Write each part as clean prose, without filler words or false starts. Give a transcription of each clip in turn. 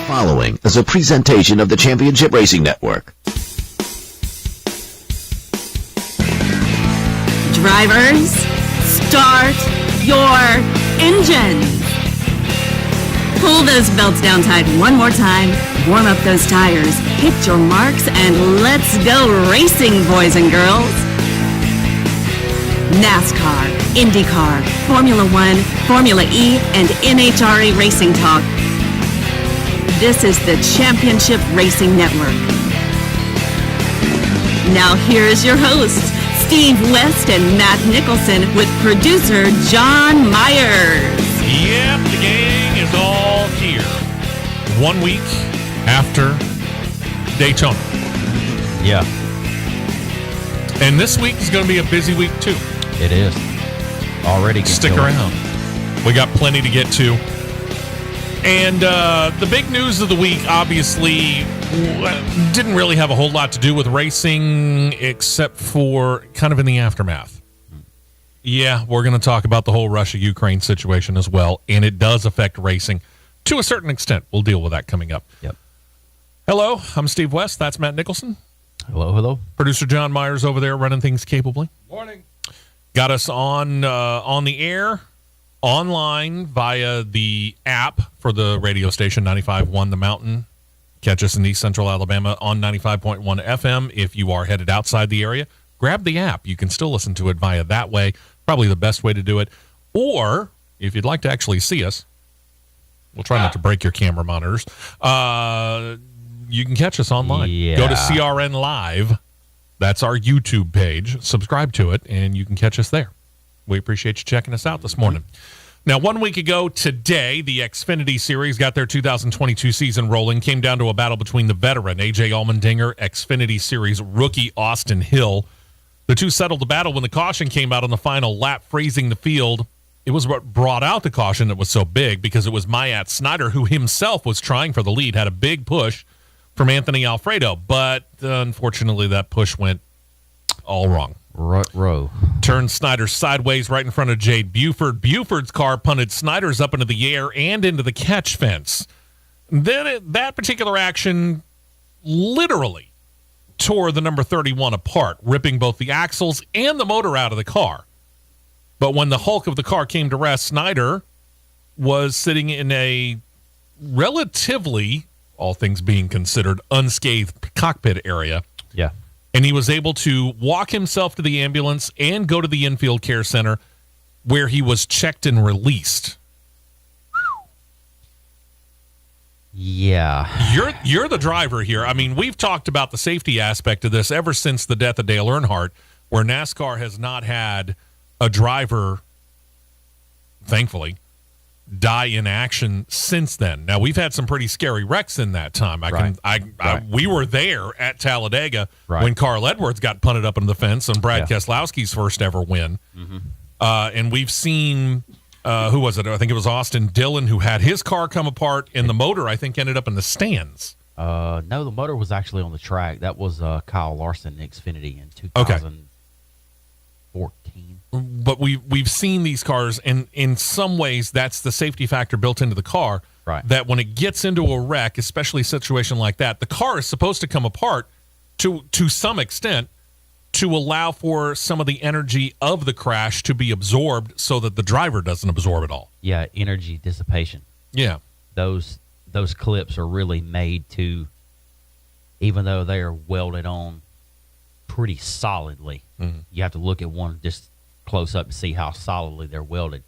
Following is a presentation of the Championship Racing Network. Drivers, start your engines. Pull those belts down tight one more time, warm up those tires, hit your marks, and let's go racing, boys and girls. NASCAR, Indycar, Formula One, Formula E, and NHRA Racing Talk. This is the Championship Racing Network. Now here's your hosts, Steve West and Matt Nicholson, with producer John Myers. Yep, the gang is all here. 1 week after Daytona. Yeah. And this week is going to be a busy week, too. It is. Already. Stick around. We got plenty to get to. And the big news of the week, obviously, didn't really have a whole lot to do with racing, except for kind of in the aftermath. Yeah, we're going to talk about the whole Russia-Ukraine situation as well, and it does affect racing to a certain extent. We'll deal with that coming up. Yep. Hello, I'm Steve West. That's Matt Nicholson. Hello. Producer John Myers over there running things capably. Morning. Got us on the air, online via the app for the radio station 95.1 The Mountain. Catch us in East Central Alabama on 95.1 FM. If you are headed outside the area, grab the app. You can still listen to it via that way. Probably the best way to do it. Or if you'd like to actually see us, we'll try not to break your camera monitors. You can catch us online. Yeah. Go to CRN Live. That's our YouTube page. Subscribe to it, and you can catch us there. We appreciate you checking us out this morning. Now, 1 week ago today, the Xfinity Series got their 2022 season rolling. Came down to a battle between the veteran A.J. Allmendinger, Xfinity Series rookie Austin Hill. The two settled the battle when the caution came out on the final lap, freezing the field. It was what brought out the caution that was so big, because it was Matt Snyder, who himself was trying for the lead, had a big push from Anthony Alfredo, but unfortunately that push went all wrong. Row. Turned Snyder sideways right in front of Jade Buford. Buford's car punted Snyder's up into the air and into the catch fence. Then that particular action literally tore the number 31 apart, ripping both the axles and the motor out of the car. But when the hulk of the car came to rest, Snyder was sitting in a relatively, all things being considered, unscathed cockpit area. Yeah. And he was able to walk himself to the ambulance and go to the infield care center, where he was checked and released. Yeah. You're the driver here. I mean, we've talked about the safety aspect of this ever since the death of Dale Earnhardt, where NASCAR has not had a driver, thankfully, die in action since then. Now, we've had some pretty scary wrecks in that time. We were there at Talladega when Carl Edwards got punted up into the fence on Brad Keselowski's first ever win. Mm-hmm. And we've seen, who was it? I think it was Austin Dillon, who had his car come apart, and the motor, I think, ended up in the stands. No, the motor was actually on the track. That was Kyle Larson Xfinity in 2014. But we've seen these cars, and in some ways, that's the safety factor built into the car. Right. That when it gets into a wreck, especially a situation like that, the car is supposed to come apart to some extent to allow for some of the energy of the crash to be absorbed, so that the driver doesn't absorb it all. Yeah, energy dissipation. Yeah. Those clips are really made to, even though they are welded on pretty solidly, you have to look at one just close up to see how solidly they're welded,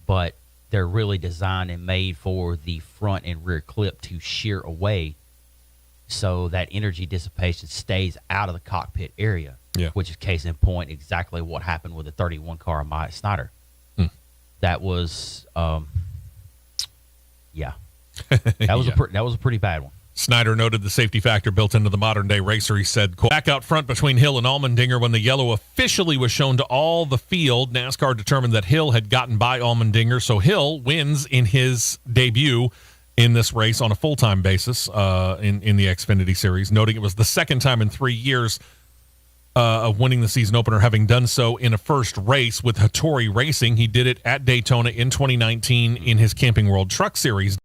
but they're really designed and made for the front and rear clip to shear away, so that energy dissipation stays out of the cockpit area. Yeah. Which is case in point exactly what happened with the 31 car of Matt Snyder. That was that was a pretty bad one. Snyder noted the safety factor built into the modern-day racer. He said, quote, back out front between Hill and Allmendinger, when the yellow officially was shown to all the field, NASCAR determined that Hill had gotten by Allmendinger, so Hill wins in his debut in this race on a full-time basis in the Xfinity Series, noting it was the second time in 3 years of winning the season opener, having done so in a first race with Hattori Racing. He did it at Daytona in 2019 in his Camping World Truck Series.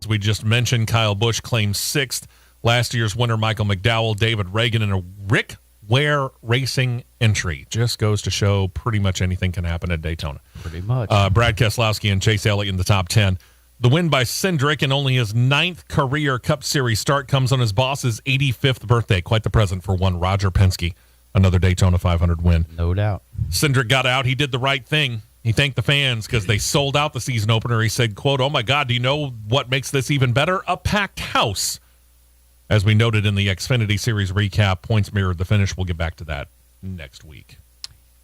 results we just mentioned. Kyle Busch claims 6th. Last year's winner, Michael McDowell, David Reagan, and a Rick Ware Racing entry. Just goes to show pretty much anything can happen at Daytona. Pretty much. Brad Keselowski and Chase Elliott in the top 10. The win by Cindric and only his 9th career Cup Series start comes on his boss's 85th birthday. Quite the present for one Roger Penske. Another Daytona 500 win. No doubt. Cindric got out. He did the right thing. He thanked the fans because they sold out the season opener. He said, quote, "Oh, my God, do you know what makes this even better? A packed house." As we noted in the Xfinity Series recap, points mirrored the finish. We'll get back to that next week.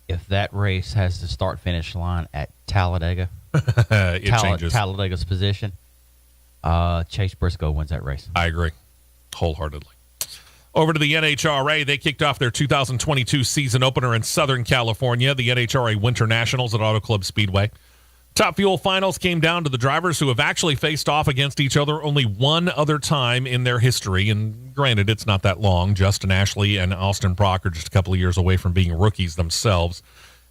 If that race has the start-finish line at Talladega, It changes. Talladega's position, Chase Briscoe wins that race. I agree wholeheartedly. Over to the NHRA, they kicked off their 2022 season opener in Southern California, the NHRA Winter Nationals at Auto Club Speedway. Top Fuel finals came down to the drivers who have actually faced off against each other only one other time in their history. And granted, it's not that long. Justin Ashley and Austin Prock are just a couple of years away from being rookies themselves.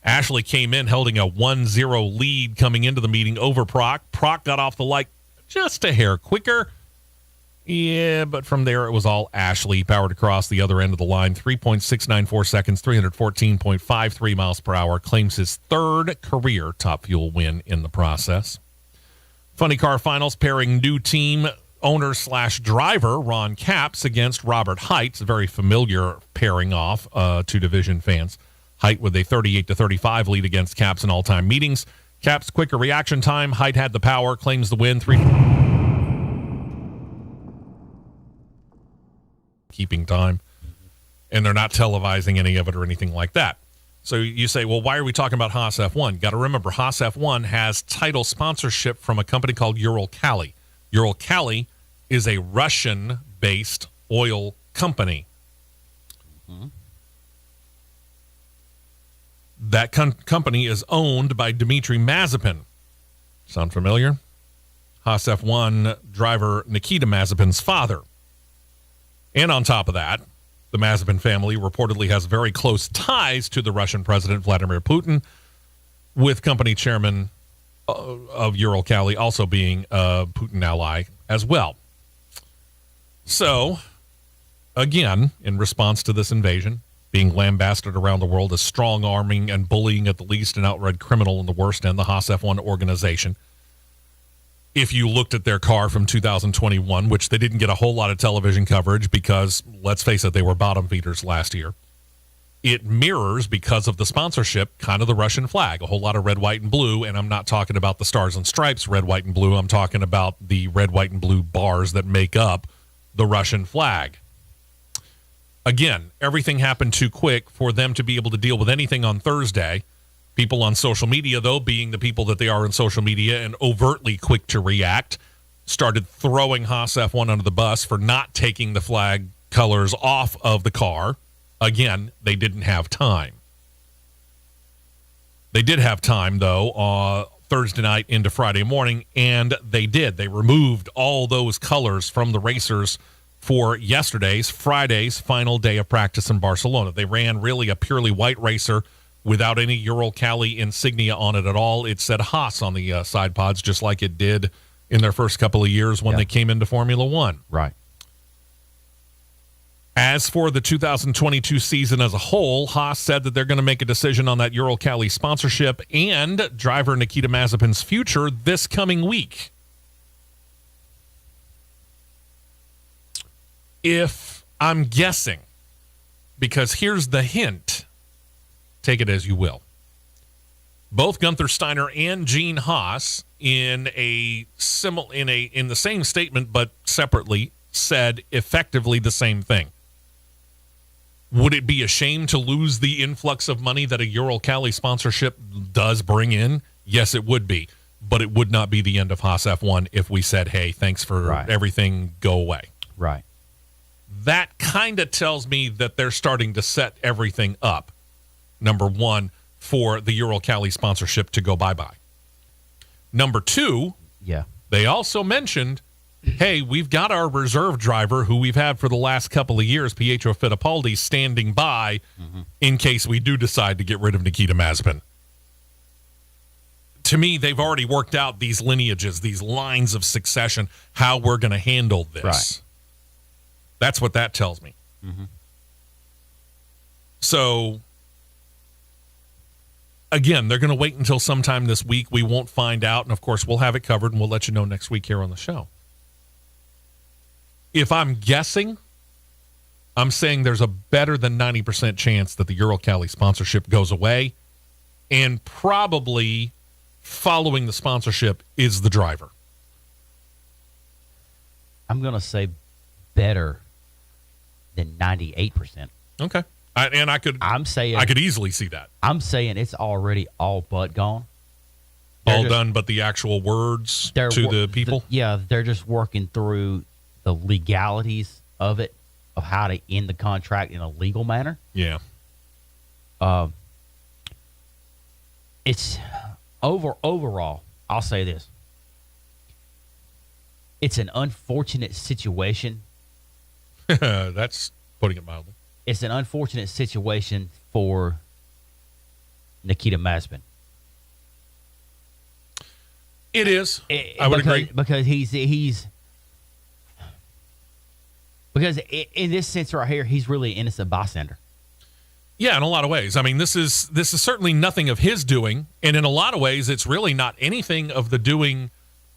Ashley came in holding a 1-0 lead coming into the meeting over Prock. Prock got off the light just a hair quicker. Yeah, but from there, it was all Ashley. Powered across the other end of the line, 3.694 seconds, 314.53 miles per hour. Claims his 3rd career Top Fuel win in the process. Funny Car Finals pairing new team owner/driver Ron Capps against Robert Height. A very familiar pairing off to division fans. Height with a 38-35 lead against Capps in all-time meetings. Capps' quicker reaction time. Height had the power, claims the win. Keeping time, and they're not televising any of it or anything like that. So you say, well, why are we talking about Haas F1? Got to remember, Haas F1 has title sponsorship from a company called Uralkali. Uralkali is a Russian-based oil company. Mm-hmm. That company is owned by Dmitry Mazepin. Sound familiar? Haas F1 driver Nikita Mazepin's father. And on top of that, the Mazepin family reportedly has very close ties to the Russian President Vladimir Putin, with company chairman of Uralkali also being a Putin ally as well. So, again, in response to this invasion, being lambasted around the world as strong-arming and bullying at the least, an outright criminal in the worst, and the Haas F1 organization, if you looked at their car from 2021, which they didn't get a whole lot of television coverage because, let's face it, they were bottom feeders last year, it mirrors, because of the sponsorship, kind of the Russian flag. A whole lot of red, white, and blue, and I'm not talking about the stars and stripes red, white, and blue. I'm talking about the red, white, and blue bars that make up the Russian flag. Again, everything happened too quick for them to be able to deal with anything on Thursday. People on social media, though, being the people that they are in social media and overtly quick to react, started throwing Haas F1 under the bus for not taking the flag colors off of the car. Again, they didn't have time. They did have time, though, Thursday night into Friday morning, and they did. They removed all those colors from the racers for Friday's final day of practice in Barcelona. They ran really a purely white racer without any Uralkali insignia on it at all. It said Haas on the side pods, just like it did in their first couple of years when they came into Formula One. Right. As for the 2022 season as a whole, Haas said that they're going to make a decision on that Uralkali sponsorship and driver Nikita Mazepin's future this coming week. If I'm guessing, because here's the hint, take it as you will. Both Gunther Steiner and Gene Haas in the same statement but separately said effectively the same thing. Would it be a shame to lose the influx of money that a Uralkali sponsorship does bring in? Yes, it would be. But it would not be the end of Haas F1 if we said, hey, thanks for everything, go away. Right. That kind of tells me that they're starting to set everything up, number one, for the Uralkali sponsorship to go bye-bye. Number two, they also mentioned, hey, we've got our reserve driver who we've had for the last couple of years, Pietro Fittipaldi, standing by in case we do decide to get rid of Nikita Mazepin. to me, they've already worked out these lineages, these lines of succession, how we're going to handle this. Right. That's what that tells me. Mm-hmm. So, again, they're going to wait until sometime this week. We won't find out. And, of course, we'll have it covered, and we'll let you know next week here on the show. If I'm guessing, I'm saying there's a better than 90% chance that the Ural-Cali sponsorship goes away. And probably following the sponsorship is the driver. I'm going to say better than 98%. Okay. I could easily see that. I'm saying it's already all but gone. All done, but the actual words to the people? They're just working through the legalities of it, of how to end the contract in a legal manner. Yeah. It's overall, I'll say this. It's an unfortunate situation. That's putting it mildly. It's an unfortunate situation for Nikita Mazepin. It is. I would agree. Because because in this sense right here, he's really an innocent bystander. Yeah, in a lot of ways. I mean, this is certainly nothing of his doing, and in a lot of ways, it's really not anything of the doing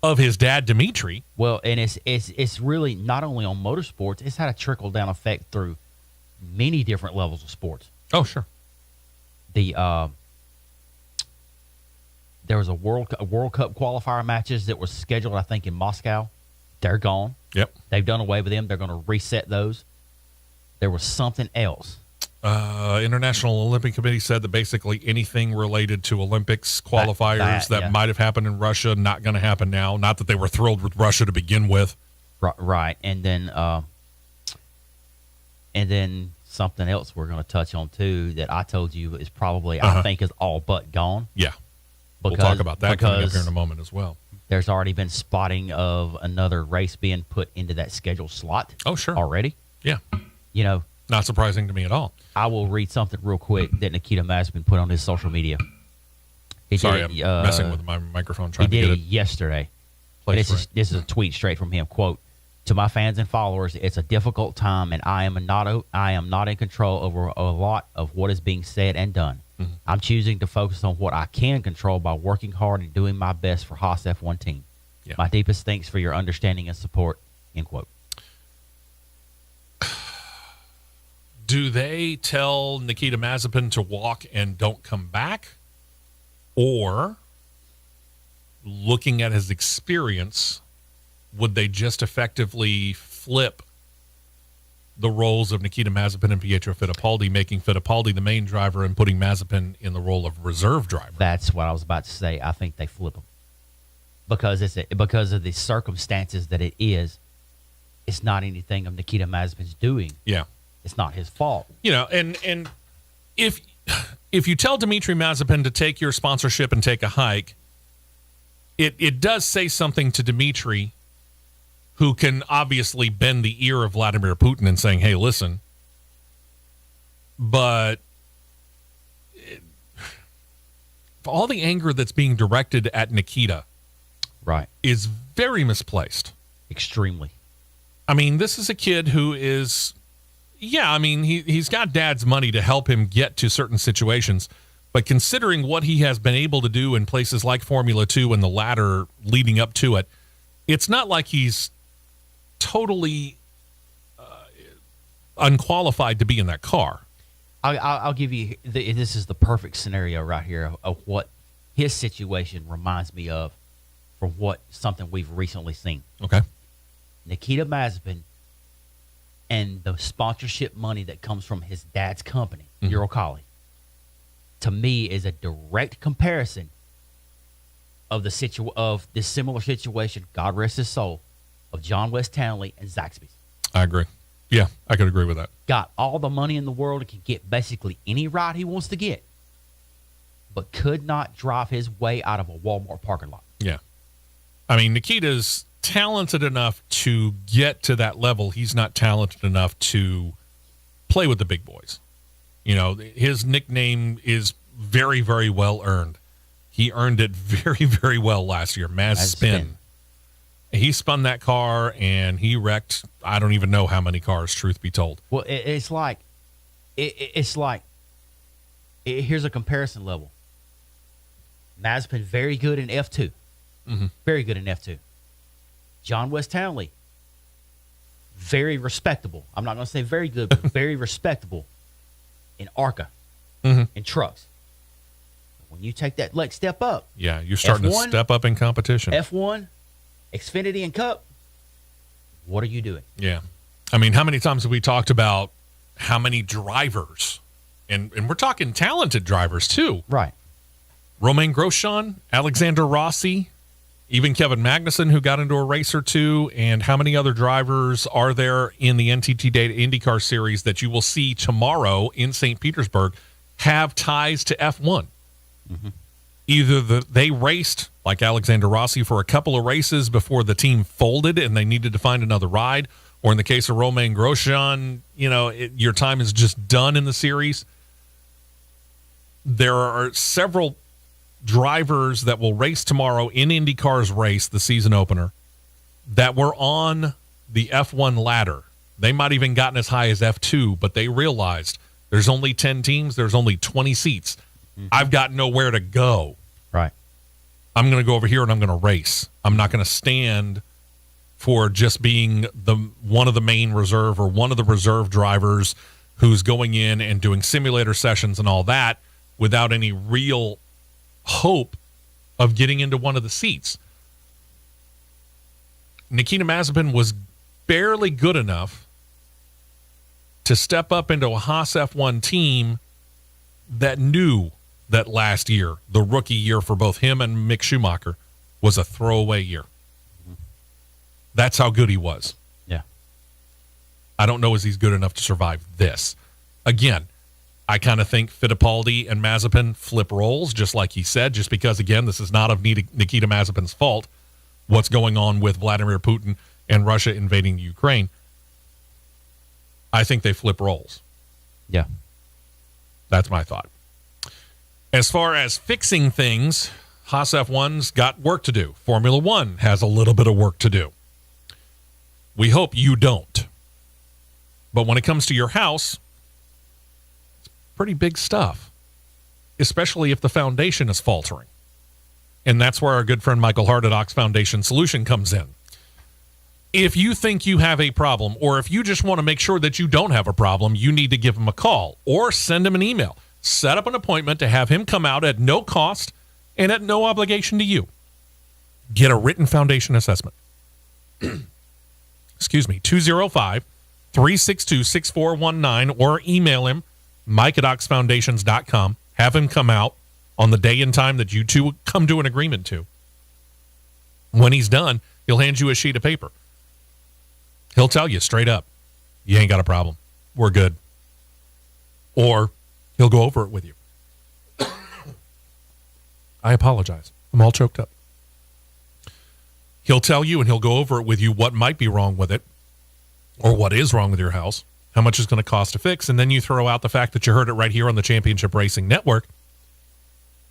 of his dad, Dimitri. Well, and it's really not only on motorsports; it's had a trickle down effect through many different levels of sports. Oh, sure. There was a World Cup qualifier matches that was scheduled, I think, in Moscow. They're gone. Yep. They've done away with them. They're going to reset those. There was something else. International Olympic Committee said that basically anything related to Olympics qualifiers that might have happened in Russia, not going to happen now. Not that they were thrilled with Russia to begin with. Right. And then something else we're going to touch on, too, that I told you is probably, I think, is all but gone. Yeah. We'll talk about that coming up here in a moment as well. There's already been spotting of another race being put into that scheduled slot. Oh, sure. Already. Yeah. You know. Not surprising to me at all. I will read something real quick that Nikita Mazepin put on his social media. I'm messing with my microphone trying to get it yesterday. This is a tweet straight from him. Quote, "To my fans and followers, it's a difficult time, and I am not in control over a lot of what is being said and done. Mm-hmm. I'm choosing to focus on what I can control by working hard and doing my best for Haas F1 team. Yeah. My deepest thanks for your understanding and support." End quote. Do they tell Nikita Mazepin to walk and don't come back? Or, looking at his experience, would they just effectively flip the roles of Nikita Mazepin and Pietro Fittipaldi, making Fittipaldi the main driver and putting Mazepin in the role of reserve driver? That's what I was about to say. I think they flip him. Because of the circumstances that it is, it's not anything of Nikita Mazepin's doing. Yeah. It's not his fault. You know, and if you tell Dimitri Mazepin to take your sponsorship and take a hike, it does say something to Dimitri, who can obviously bend the ear of Vladimir Putin and saying, hey, listen, but all the anger that's being directed at Nikita is very misplaced. Extremely. I mean, this is a kid who is... Yeah, I mean, he's got dad's money to help him get to certain situations, but considering what he has been able to do in places like Formula 2 and the ladder leading up to it, it's not like he's totally unqualified to be in that car. I'll give you, this is the perfect scenario right here of what his situation reminds me of from something we've recently seen. Okay. Nikita Mazepin and the sponsorship money that comes from his dad's company, Ural-Cali, to me is a direct comparison of this similar situation, God rest his soul, of John West Townley and Zaxby's. I agree. Yeah, I could agree with that. Got all the money in the world and can get basically any ride he wants to get, but could not drive his way out of a Walmart parking lot. Yeah. I mean, Nikita's talented enough to get to that level. He's not talented enough to play with the big boys. You know, his nickname is very, very well earned. He earned it very, very well last year. Maz Spin. He spun that car, and he wrecked, I don't even know how many cars, truth be told. Well, it's like, here's a comparison level. Mazepin, very good in F2. Mm-hmm. Very good in F2. John West Townley, very respectable. I'm not going to say very good, but very respectable in ARCA, in trucks. When you take that leg step up. Yeah, you're starting F1, to step up in competition. F1, Xfinity, and Cup, what are you doing? Yeah. I mean, how many times have we talked about how many drivers, and we're talking talented drivers too. Right. Romain Grosjean, Alexander Rossi, even Kevin Magnussen, who got into a race or two, and how many other drivers are there in the NTT Data IndyCar series that you will see tomorrow in St. Petersburg have ties to F1? Mm-hmm. Either they raced, like Alexander Rossi, for a couple of races before the team folded and they needed to find another ride, or in the case of Romain Grosjean, your time is just done in the series. There are several drivers that will race tomorrow in IndyCar's race, the season opener, that were on the F1 ladder. They might even gotten as high as F2, but they realized there's only 10 teams, there's only 20 seats. Mm-hmm. I've got nowhere to go. Right. I'm going to go over here and I'm going to race. I'm not going to stand for just being one of the main reserve or one of the reserve drivers who's going in and doing simulator sessions and all that without any real hope of getting into one of the seats. Nikita Mazepin was barely good enough to step up into a Haas F1 team that knew that last year, the rookie year for both him and Mick Schumacher, was a throwaway year. That's how good he was. Yeah. I don't know if he's good enough to survive this. Again, I kind of think Fittipaldi and Mazepin flip roles, just like he said, just because, again, this is not of Nikita Mazepin's fault, what's going on with Vladimir Putin and Russia invading Ukraine. I think they flip roles. Yeah. That's my thought. As far as fixing things, Haas F1's got work to do. Formula One has a little bit of work to do. We hope you don't. But when it comes to your house, it's pretty big stuff, especially if the foundation is faltering. And that's where our good friend Michael Hart at Ox Foundation Solution comes in. If you think you have a problem, or if you just want to make sure that you don't have a problem, you need to give him a call or send him an email. Set up an appointment to have him come out at no cost and at no obligation to you. Get a written foundation assessment. Excuse me, 205-362-6419, or email him, mike@oxfoundations.com. Have him come out on the day and time that you two come to an agreement to. When he's done, he'll hand you a sheet of paper. He'll tell you straight up, you ain't got a problem. We're good. Or he'll go over it with you. I apologize. I'm all choked up. He'll tell you and he'll go over it with you what might be wrong with it, or what is wrong with your house, how much it's going to cost to fix, and then you throw out the fact that you heard it right here on the Championship Racing Network.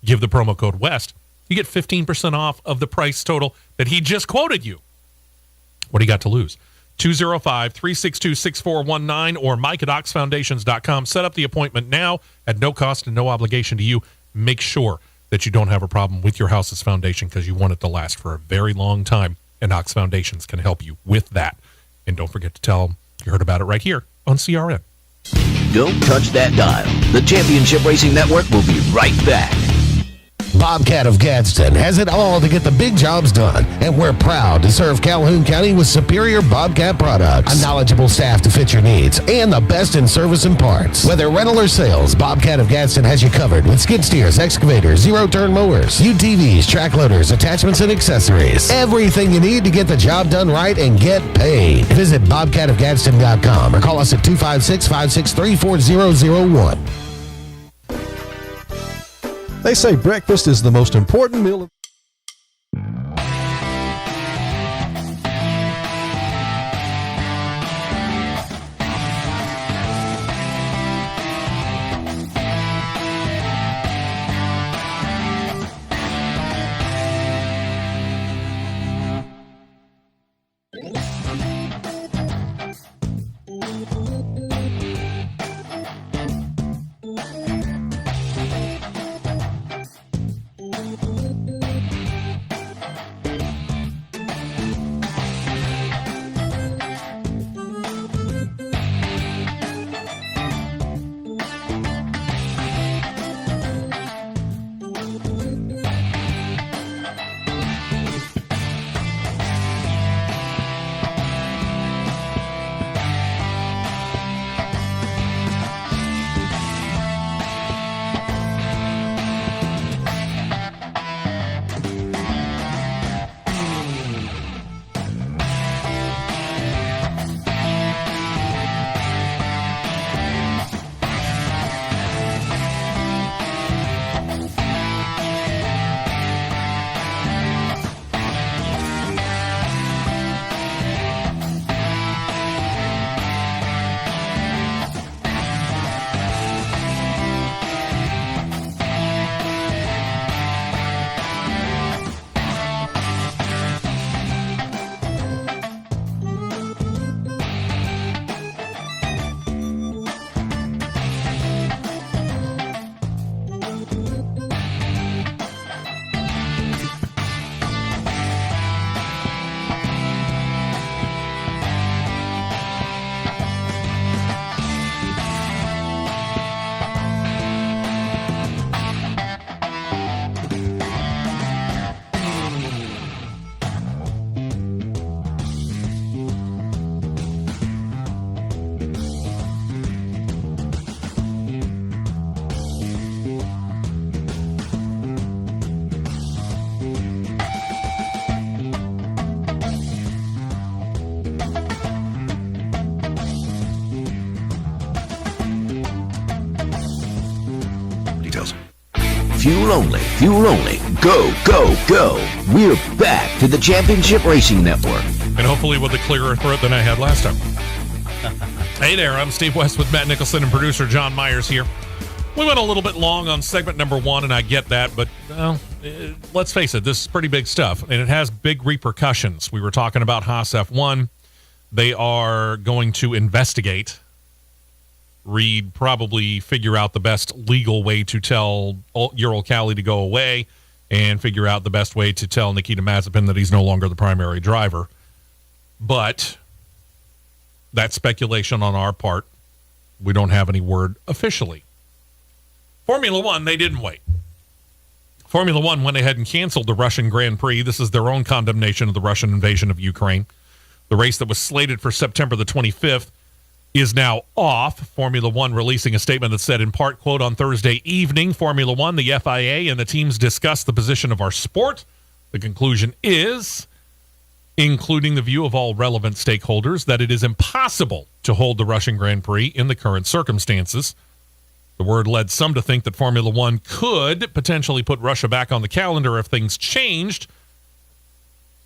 Give the promo code WEST. You get 15% off of the price total that he just quoted you. What do you got to lose? 205-362-6419 or mike@oxfoundations.com. Set up the appointment now at no cost and no obligation to you. Make sure that you don't have a problem with your house's foundation because you want it to last for a very long time, and Ox Foundations can help you with that. And don't forget to tell them you heard about it right here on CRN. Don't touch that dial. The Championship Racing Network will be right back. Bobcat of Gadsden has it all to get the big jobs done, and we're proud to serve Calhoun County with superior Bobcat products, a knowledgeable staff to fit your needs, and the best in service and parts. Whether rental or sales, Bobcat of Gadsden has you covered with skid steers, excavators, zero-turn mowers, UTVs, track loaders, attachments, and accessories. Everything you need to get the job done right and get paid. Visit bobcatofgadsden.com or call us at 256-563-4001. They say breakfast is the most important meal. Fuel only, fuel only. Go, go, go. We're back to the Championship Racing Network. And hopefully with a clearer throat than I had last time. Hey there, I'm Steve West with Matt Nicholson and producer John Myers here. We went a little bit long on segment number 1, and I get that, but let's face it, this is pretty big stuff, and it has big repercussions. We were talking about Haas F1. They are going to investigate. Reed probably figure out the best legal way to tell Ural Kali to go away and figure out the best way to tell Nikita Mazepin that he's no longer the primary driver. But that's speculation on our part. We don't have any word officially. Formula One, they didn't wait. Formula One went ahead and canceled the Russian Grand Prix. This is their own condemnation of the Russian invasion of Ukraine. The race that was slated for September the 25th is now off. Formula One releasing a statement that said, in part, quote, on Thursday evening, Formula One, the FIA, and the teams discussed the position of our sport. The conclusion is, including the view of all relevant stakeholders, that it is impossible to hold the Russian Grand Prix in the current circumstances. The word led some to think that Formula One could potentially put Russia back on the calendar if things changed.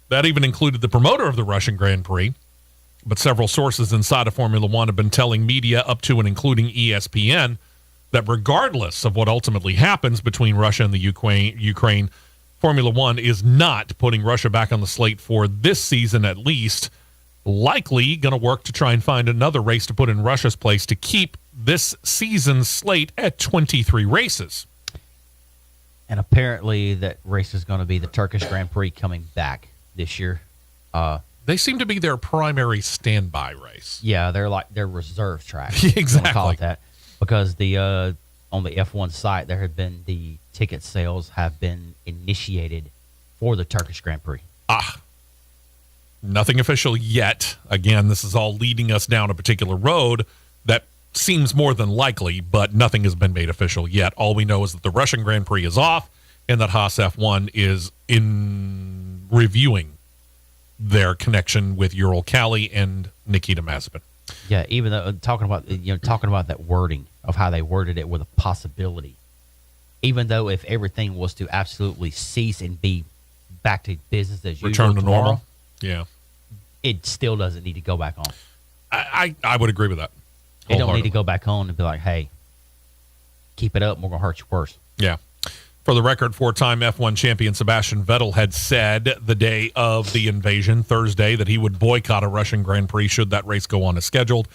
That even included the promoter of the Russian Grand Prix. But several sources inside of Formula One have been telling media up to and including ESPN that regardless of what ultimately happens between Russia and the Ukraine, Formula One is not putting Russia back on the slate for this season at least. Likely going to work to try and find another race to put in Russia's place to keep this season's slate at 23 races. And apparently that race is going to be the Turkish Grand Prix coming back this year. They seem to be their primary standby race. Yeah, they're like their reserve track. Exactly. Call it that. Because the on the F1 site, there have been the ticket sales have been initiated for the Turkish Grand Prix. Nothing official yet. Again, this is all leading us down a particular road that seems more than likely, but nothing has been made official yet. All we know is that the Russian Grand Prix is off and that Haas F1 is in reviewing their connection with Ural Kali and Nikita Mazepin. Yeah, even though talking about that wording of how they worded it with a possibility. Even though if everything was to absolutely cease and be back to business as usual, return to tomorrow, normal. Yeah, it still doesn't need to go back on. I would agree with that. It don't need to go back on and be like, hey, keep it up, we're going to hurt you worse. Yeah. For the record, 4-time F1 champion Sebastian Vettel had said the day of the invasion, Thursday, that he would boycott a Russian Grand Prix should that race go on as scheduled.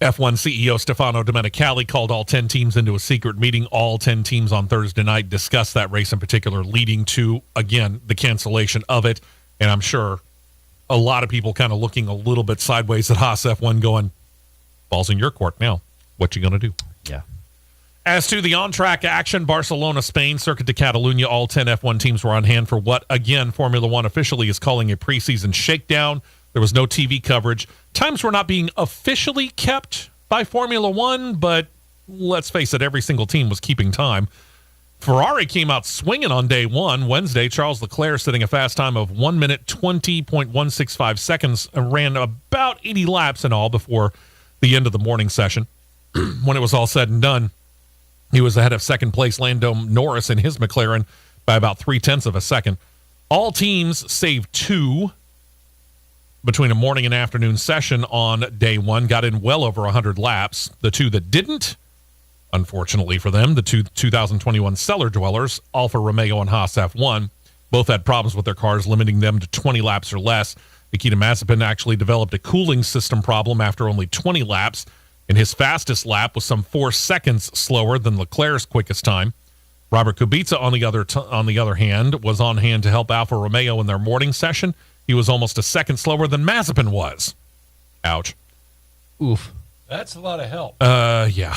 F1 CEO Stefano Domenicali called all 10 teams into a secret meeting. All 10 teams on Thursday night discussed that race in particular, leading to, again, the cancellation of it. And I'm sure a lot of people kind of looking a little bit sideways at Haas F1 going, ball's in your court now. What you going to do? Yeah. As to the on-track action, Barcelona, Spain, Circuit de Catalunya, all 10 F1 teams were on hand for what, again, Formula One officially is calling a preseason shakedown. There was no TV coverage. Times were not being officially kept by Formula One, but let's face it, every single team was keeping time. Ferrari came out swinging on day one. Wednesday, Charles Leclerc sitting a fast time of 1 minute 20.165 seconds and ran about 80 laps in all before the end of the morning session. When it was all said and done, he was ahead of second place Lando Norris in his McLaren by about 0.3 of a second. All teams save 2 between a morning and afternoon session on day one, got in well over 100 laps. The 2 that didn't, unfortunately for them, the 2021 cellar dwellers, Alfa Romeo and Haas F1, both had problems with their cars, limiting them to 20 laps or less. Nikita Mazepin actually developed a cooling system problem after only 20 laps, and his fastest lap was some 4 seconds slower than Leclerc's quickest time. Robert Kubica, on the other hand, was on hand to help Alfa Romeo in their morning session. He was almost a second slower than Mazepin was. Ouch. Oof. That's a lot of help. Yeah.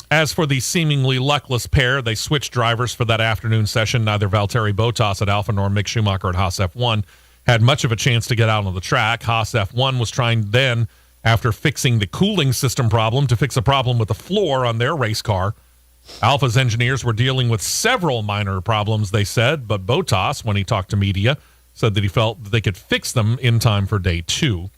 As for the seemingly luckless pair, they switched drivers for that afternoon session. Neither Valtteri Bottas at Alfa nor Mick Schumacher at Haas F1 had much of a chance to get out on the track. Haas F1 was trying then, after fixing the cooling system problem, to fix a problem with the floor on their race car. Alfa's engineers were dealing with several minor problems, they said, but Bottas, when he talked to media, said that he felt that they could fix them in time for day 2.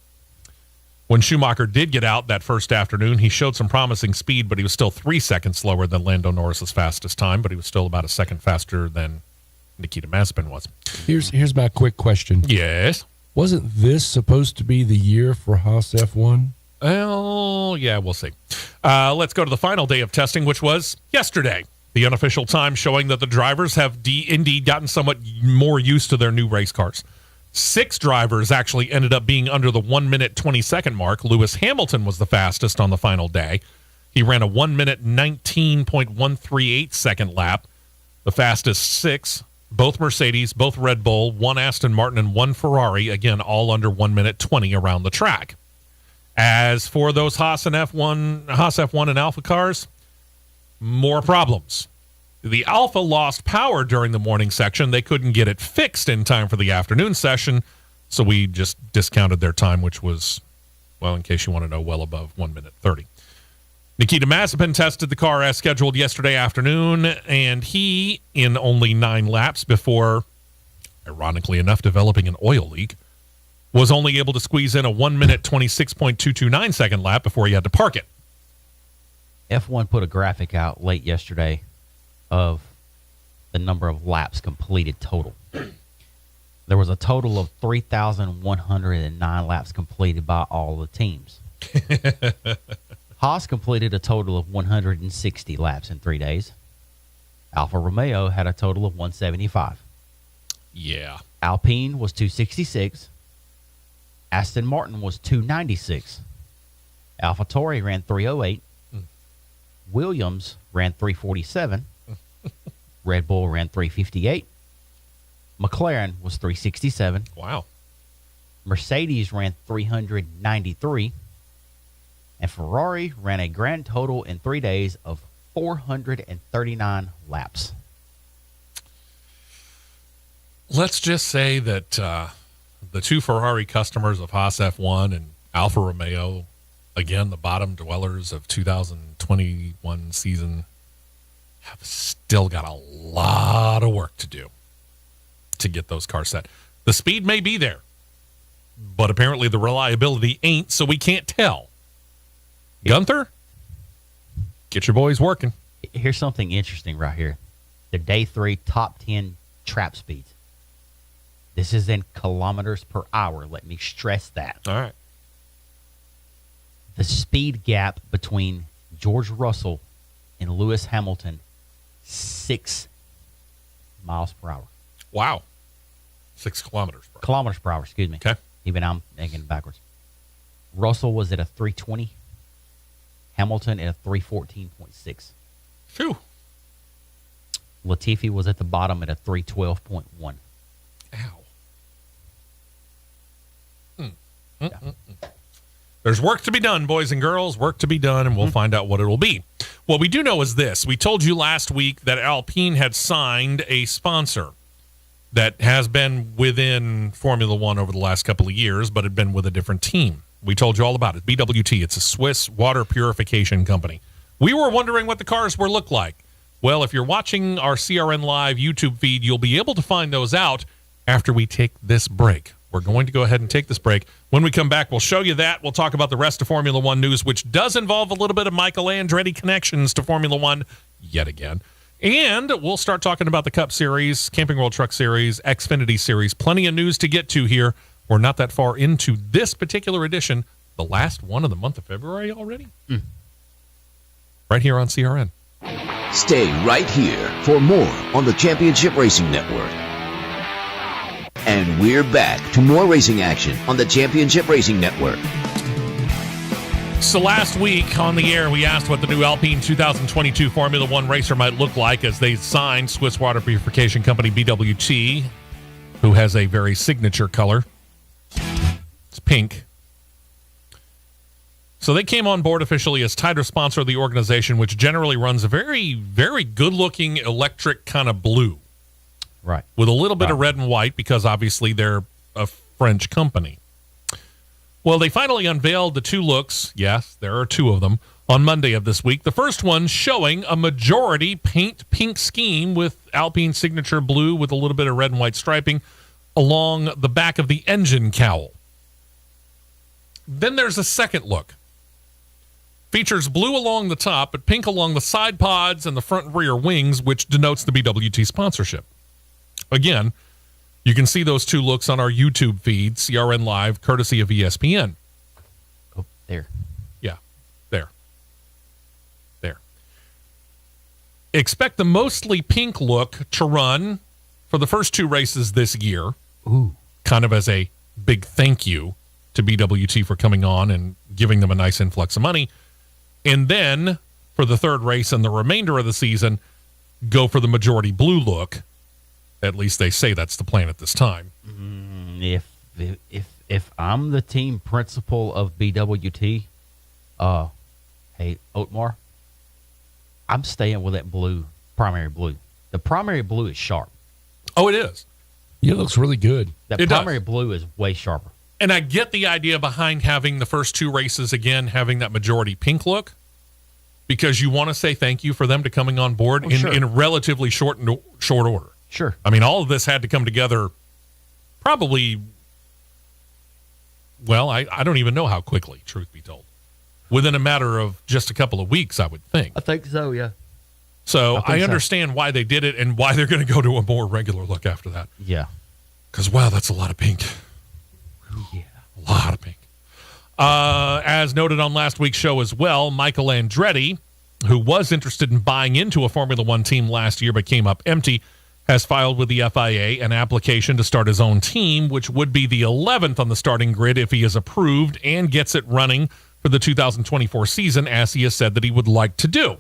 When Schumacher did get out that first afternoon, he showed some promising speed, but he was still 3 seconds slower than Lando Norris's fastest time, but he was still about a second faster than Nikita Mazepin was. Here's my quick question. Yes? Wasn't this supposed to be the year for Haas F1? Well, yeah, we'll see. Let's go to the final day of testing, which was yesterday. The unofficial time showing that the drivers have indeed gotten somewhat more used to their new race cars. 6 drivers actually ended up being under the 1 minute 20-second mark. Lewis Hamilton was the fastest on the final day. He ran a 1 minute 19.138 second lap. The fastest 6, both Mercedes, both Red Bull, 1 Aston Martin, and 1 Ferrari, again, all under 1 minute 20 around the track. As for those Haas F1 and Alpha cars, more problems. The Alpha lost power during the morning section. They couldn't get it fixed in time for the afternoon session, so we just discounted their time, which was, well, in case you want to know, well above 1 minute 30. Nikita Mazepin tested the car as scheduled yesterday afternoon, and he, in only 9 laps before, ironically enough, developing an oil leak, was only able to squeeze in a 1 minute 26.229 second lap before he had to park it. F1 put a graphic out late yesterday of the number of laps completed total. There was a total of 3,109 laps completed by all the teams. Haas completed a total of 160 laps in 3 days. Alfa Romeo had a total of 175. Yeah. Alpine was 266. Aston Martin was 296. AlphaTauri ran 308. Williams ran 347. Red Bull ran 358. McLaren was 367. Wow. Mercedes ran 393. And Ferrari ran a grand total in 3 days of 439 laps. Let's just say that the 2 Ferrari customers of Haas F1 and Alfa Romeo, again, the bottom dwellers of 2021 season, have still got a lot of work to do to get those cars set. The speed may be there, but apparently the reliability ain't, so we can't tell. Gunther, get your boys working. Here's something interesting right here. The day 3 top 10 trap speeds. This is in kilometers per hour. Let me stress that. All right. The speed gap between George Russell and Lewis Hamilton, 6 miles per hour. Wow. 6 kilometers per hour. Kilometers per hour, excuse me. Okay. Even I'm thinking backwards. Russell was at a 320. Hamilton at a 314.6. Phew. Latifi was at the bottom at a 312.1. Ow. There's work to be done, boys and girls, work to be done, and we'll find out what it will be. What we do know is this. We told you last week that Alpine had signed a sponsor that has been within Formula One over the last couple of years, but had been with a different team. We told you all about it. BWT, it's a Swiss water purification company. We were wondering what the cars were look like. Well, if you're watching our CRN Live YouTube feed, you'll be able to find those out after we take this break. We're going to go ahead and take this break. When we come back, we'll show you that. We'll talk about the rest of Formula One news, which does involve a little bit of Michael Andretti connections to Formula One yet again. And we'll start talking about the Cup Series, Camping World Truck Series, Xfinity Series. Plenty of news to get to here. We're not that far into this particular edition, the last one of the month of February already. Right here on CRN. Stay right here for more on the Championship Racing Network. And we're back to more racing action on the Championship Racing Network. So last week on the air, we asked what the new Alpine 2022 Formula One racer might look like as they signed Swiss water purification company BWT, who has a very signature color. It's pink. So they came on board officially as title sponsor of the organization, which generally runs a very, very good-looking electric kind of blue. Right. With a little bit of red and white because obviously they're a French company. Well, they finally unveiled the 2 looks. Yes, there are 2 of them on Monday of this week. The first one showing a majority paint pink scheme with Alpine signature blue with a little bit of red and white striping along the back of the engine cowl. Then there's a second look. Features blue along the top, but pink along the side pods and the front and rear wings, which denotes the BWT sponsorship. Again, you can see those two looks on our YouTube feed, CRN Live, courtesy of ESPN. Oh, there. Yeah, there. Expect the mostly pink look to run for the first two races this year. Ooh. Kind of as a big thank you to BWT for coming on and giving them a nice influx of money. And then for the third race and the remainder of the season, go for the majority blue look. At least they say that's the plan at this time. If I'm the team principal of BWT, hey, Otmar, I'm staying with that blue, primary blue. The primary blue is sharp. Oh, it is. Yeah, it looks really good. That primary blue is way sharper. And I get the idea behind having the first two races, again, having that majority pink look, because you want to say thank you for them to coming on board in relatively short order. Sure. I mean, all of this had to come together probably, well, I don't even know how quickly, truth be told. Within a matter of just a couple of weeks, I would think. I think so, yeah. So I understand why they did it and why they're going to go to a more regular look after that. Yeah. Because, wow, that's a lot of pink. Yeah. A lot of pink. As noted on last week's show as well, Michael Andretti, who was interested in buying into a Formula One team last year but came up empty, has filed with the FIA an application to start his own team, which would be the 11th on the starting grid if he is approved and gets it running for the 2024 season, as he has said that he would like to do.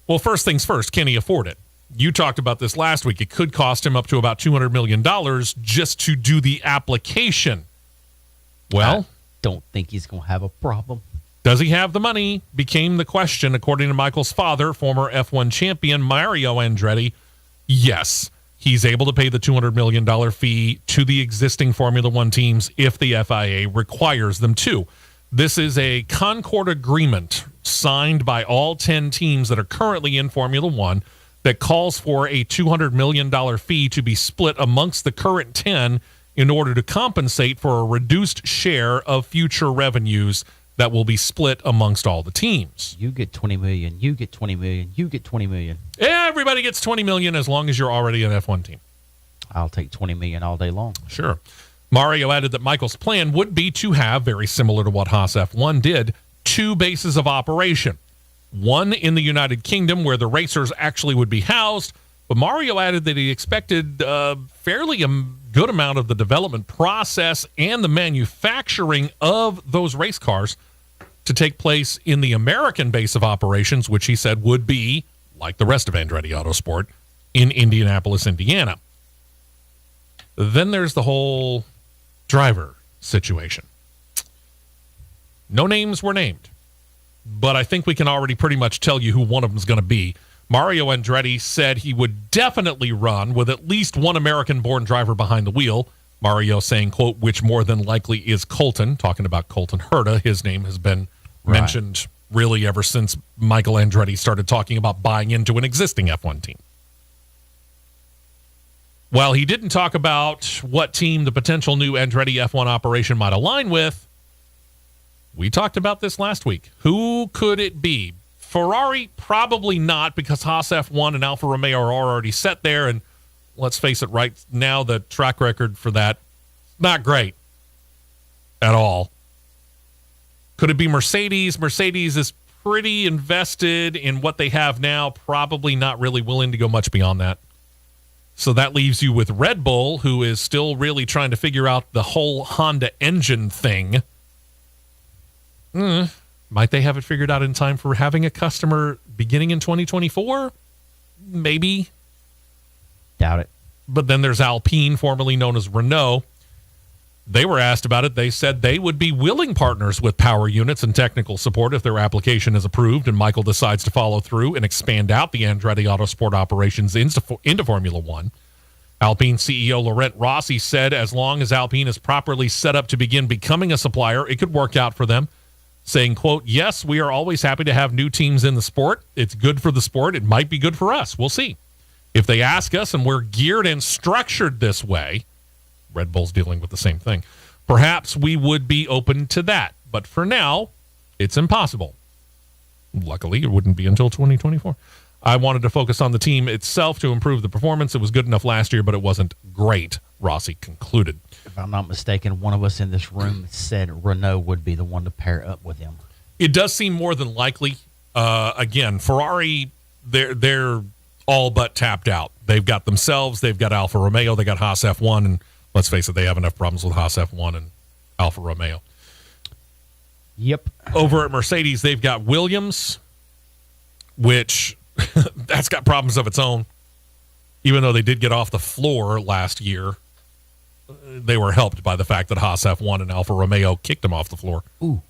Well, first things first, can he afford it? You talked about this last week. It could cost him up to about $200 million just to do the application. Well, I don't think he's going to have a problem. Does he have the money? Became the question, according to Michael's father, former F1 champion Mario Andretti. Yes, he's able to pay the $200 million fee to the existing Formula One teams if the FIA requires them to. This is a Concord agreement signed by all 10 teams that are currently in Formula One that calls for a $200 million fee to be split amongst the current 10 in order to compensate for a reduced share of future revenues that will be split amongst all the teams. You get $20 million, you get $20 million, you get $20 million. Everybody gets $20 million as long as you're already an F1 team. I'll take $20 million all day long. Sure. Mario added that Michael's plan would be to have, very similar to what Haas F1 did, two bases of operation. One in the United Kingdom where the racers actually would be housed, but Mario added that he expected fairly a good amount of the development process and the manufacturing of those race cars to take place in the American base of operations, which he said would be, like the rest of Andretti Autosport, in Indianapolis, Indiana. Then there's the whole driver situation. No names were named, but I think we can already pretty much tell you who one of them is going to be. Mario Andretti said he would definitely run with at least one American-born driver behind the wheel. Mario saying, quote, which more than likely is Colton, talking about Colton Herta. His name has been mentioned really ever since Michael Andretti started talking about buying into an existing F1 team. While he didn't talk about what team the potential new Andretti F1 operation might align with, we talked about this last week. Who could it be? Ferrari, probably not, because Haas F1 and Alfa Romeo are already set there, and let's face it, right now the track record for that, not great at all. Could it be Mercedes? Mercedes is pretty invested in what they have now, probably not really willing to go much beyond that. So that leaves you with Red Bull, who is still really trying to figure out the whole Honda engine thing. Might they have it figured out in time for having a customer beginning in 2024? Maybe. Doubt it. But then there's Alpine, formerly known as Renault. They were asked about it. They said they would be willing partners with power units and technical support if their application is approved and Michael decides to follow through and expand out the Andretti Autosport operations into Formula One. Alpine CEO Laurent Rossi said as long as Alpine is properly set up to begin becoming a supplier, it could work out for them, saying, quote, yes, we are always happy to have new teams in the sport. It's good for the sport. It might be good for us. We'll see. If they ask us and we're geared and structured this way, Red Bull's dealing with the same thing. perhaps we would be open to that. But for now, it's impossible. Luckily, it wouldn't be until 2024. I wanted to focus on the team itself to improve the performance. It was good enough last year, but it wasn't great, Rossi concluded. If I'm not mistaken, one of us in this room said Renault would be the one to pair up with him. It does seem more than likely. Again, Ferrari, they're all but tapped out. They've got themselves, they've got Alfa Romeo, they got Haas F1, and let's face it, they have enough problems with Haas F1 and Alfa Romeo. Yep. Over at Mercedes, they've got Williams, which that's got problems of its own. Even though they did get off the floor last year, they were helped by the fact that Haas F1 and Alfa Romeo kicked them off the floor. Ooh.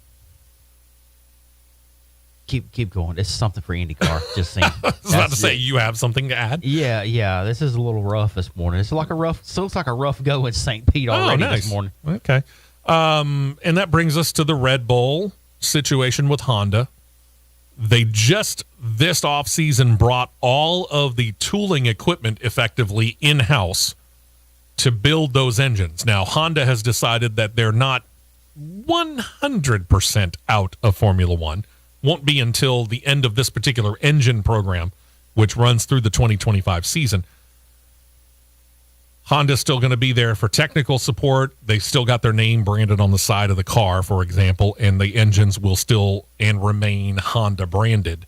Keep going. It's something for IndyCar. Just saying. I was about to say, you have something to add? Yeah. This is a little rough this morning. It's like looks like a rough go in St. Pete already this morning. Okay. And that brings us to the Red Bull situation with Honda. They just this offseason brought all of the tooling equipment effectively in-house to build those engines. Now, Honda has decided that they're not 100% out of Formula One. Won't be until the end of this particular engine program, which runs through the 2025 season. Honda's still going to be there for technical support. They still got their name branded on the side of the car, for example, and the engines will still and remain Honda branded.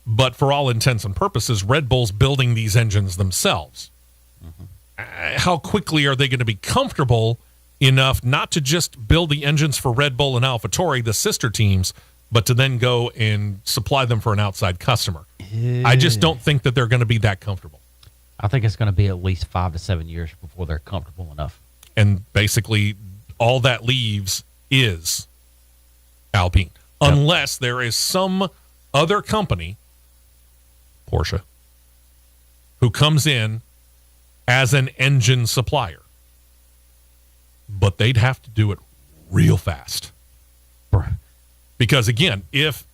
But for all intents and purposes, Red Bull's building these engines themselves. How quickly are they going to be comfortable enough not to just build the engines for Red Bull and AlphaTauri, the sister teams, but to then go and supply them for an outside customer? I just don't think that they're going to be that comfortable. I think it's going to be at least 5 to 7 years before they're comfortable enough. And basically, all that leaves is Alpine. Yep. Unless there is some other company, Porsche, who comes in as an engine supplier. But they'd have to do it real fast. Because, again, if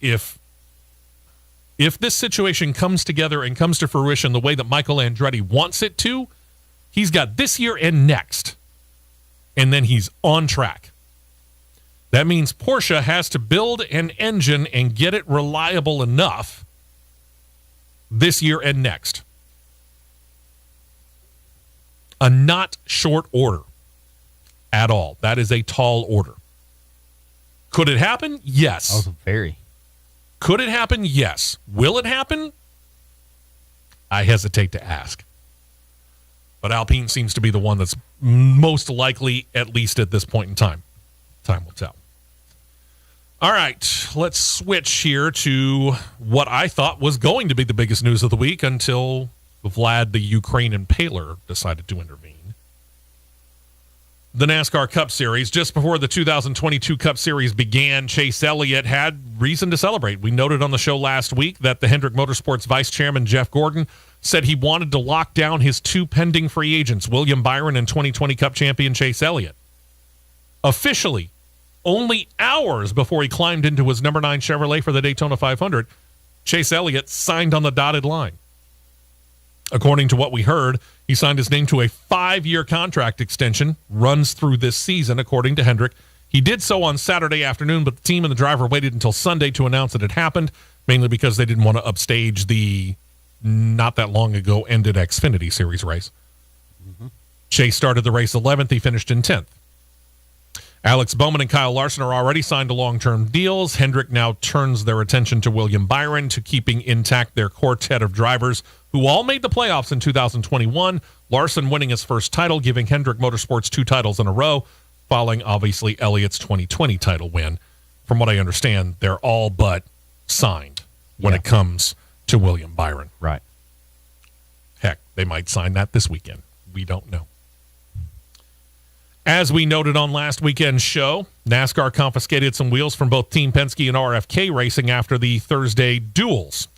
this situation comes together and comes to fruition the way that Michael Andretti wants it to, he's got this year and next, and then he's on track. That means Porsche has to build an engine and get it reliable enough this year and next. A not short order at all. That is a tall order. Could it happen? Yes. Oh, very. Could it happen? Yes. Will it happen? I hesitate to ask. But Alpine seems to be the one that's most likely, at least at this point in time. Time will tell. All right, let's switch here to what I thought was going to be the biggest news of the week until Vlad the Ukraine Impaler decided to intervene. The NASCAR Cup Series. Just before the 2022 Cup Series began, Chase Elliott had reason to celebrate. We noted on the show last week that the Hendrick Motorsports Vice Chairman Jeff Gordon said he wanted to lock down his two pending free agents, William Byron and 2020 Cup champion Chase Elliott. Officially, only hours before he climbed into his number 9 Chevrolet for the Daytona 500, Chase Elliott signed on the dotted line. According to what we heard, he signed his name to a 5-year contract extension, runs through this season, according to Hendrick. He did so on Saturday afternoon, but the team and the driver waited until Sunday to announce that it happened, mainly because they didn't want to upstage the not that long ago ended Xfinity Series race. Chase started the race 11th. He finished in 10th. Alex Bowman and Kyle Larson are already signed to long-term deals. Hendrick now turns their attention to William Byron, to keeping intact their quartet of drivers who all made the playoffs in 2021. Larson winning his first title, giving Hendrick Motorsports 2 titles in a row, following, obviously, Elliott's 2020 title win. From what I understand, they're all but signed when it comes to William Byron. Right. Heck, they might sign that this weekend. We don't know. As we noted on last weekend's show, NASCAR confiscated some wheels from both Team Penske and RFK Racing after the Thursday duels.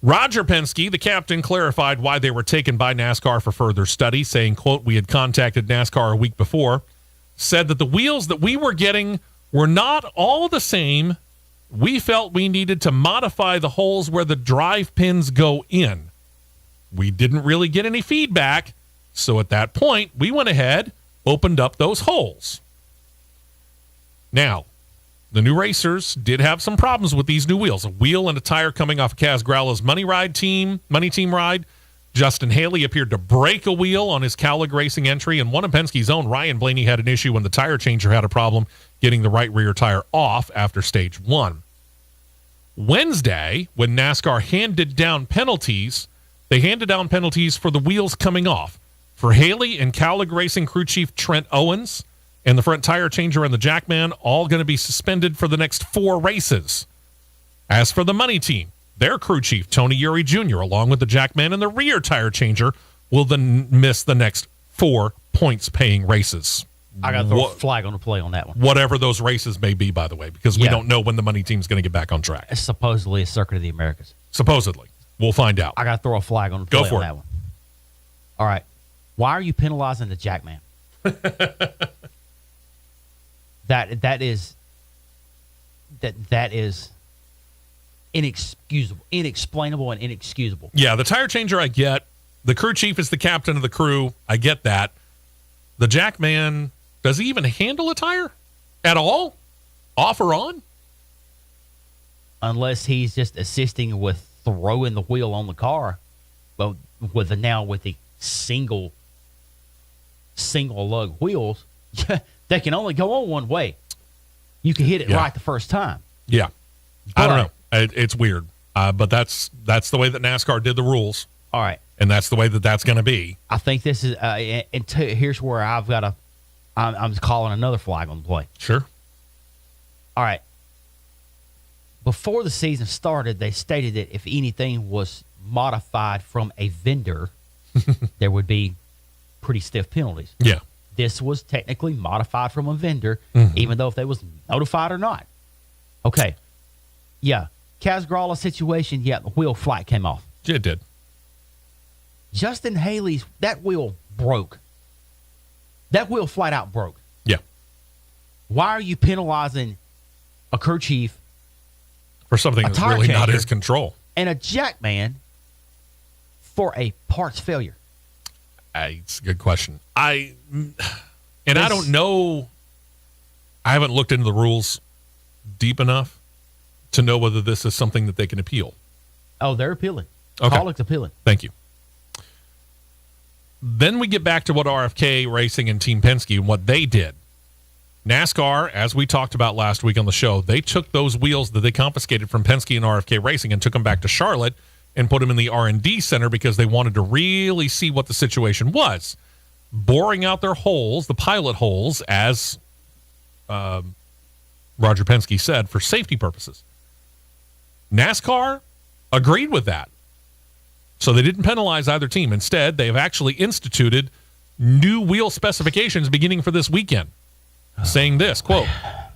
Roger Penske, the captain, clarified why they were taken by NASCAR for further study, saying, quote, "We had contacted NASCAR a week before, said that the wheels that we were getting were not all the same. We felt we needed to modify the holes where the drive pins go in. We didn't really get any feedback, so at that point, we went ahead, opened up those holes." Now, the new racers did have some problems with these new wheels. A wheel and a tire coming off of Kaz Grala's Money Team ride. Justin Haley appeared to break a wheel on his Cowlick Racing entry, and one of Penske's own, Ryan Blaney, had an issue when the tire changer had a problem getting the right rear tire off after stage 1. Wednesday, when NASCAR handed down penalties, they handed down penalties for the wheels coming off. For Haley and Cowlick Racing crew chief Trent Owens and the front tire changer and the jackman, all going to be suspended for the next 4 races. As for the Money Team, their crew chief, Tony Uri Jr., along with the jackman and the rear tire changer, will then miss the next 4 points-paying races. I got to throw a flag on the play on that one. Whatever those races may be, by the way, because we don't know when the Money Team's going to get back on track. It's supposedly a Circuit of the Americas. Supposedly. We'll find out. I got to throw a flag on the play on that one. All right. Why are you penalizing the jackman? That is inexcusable, inexplainable, and inexcusable. Yeah, the tire changer I get. The crew chief is the captain of the crew. I get that. The jackman, does he even handle a tire at all? Off or on? Unless he's just assisting with throwing the wheel on the car, but with the single lug wheels, they can only go on one way. You can hit it right the first time. Yeah. I don't know. It's weird. But that's the way that NASCAR did the rules. All right. And that's the way that that's going to be. I think this is, here's where I'm calling another flag on the play. Sure. All right. Before the season started, they stated that if anything was modified from a vendor, there would be pretty stiff penalties. Yeah. This was technically modified from a vendor, even though if they was notified or not. Okay. Yeah. Kaz Grala situation, the wheel flat came off. It did. Justin Haley's, that wheel broke. That wheel flat out broke. Yeah. Why are you penalizing a crew chief for something that's really not his control and a jackman for a parts failure? It's a good question. I don't know. I haven't looked into the rules deep enough to know whether this is something that they can appeal. Oh, they're appealing. Okay. Cowlick's appealing. Thank you. Then we get back to what RFK Racing and Team Penske and what they did. NASCAR, as we talked about last week on the show, they took those wheels that they confiscated from Penske and RFK Racing and took them back to Charlotte and put them in the R&D center because they wanted to really see what the situation was. Boring out their holes, the pilot holes, as Roger Penske said, for safety purposes. NASCAR agreed with that. So they didn't penalize either team. Instead, they have actually instituted new wheel specifications beginning for this weekend. Saying this, quote,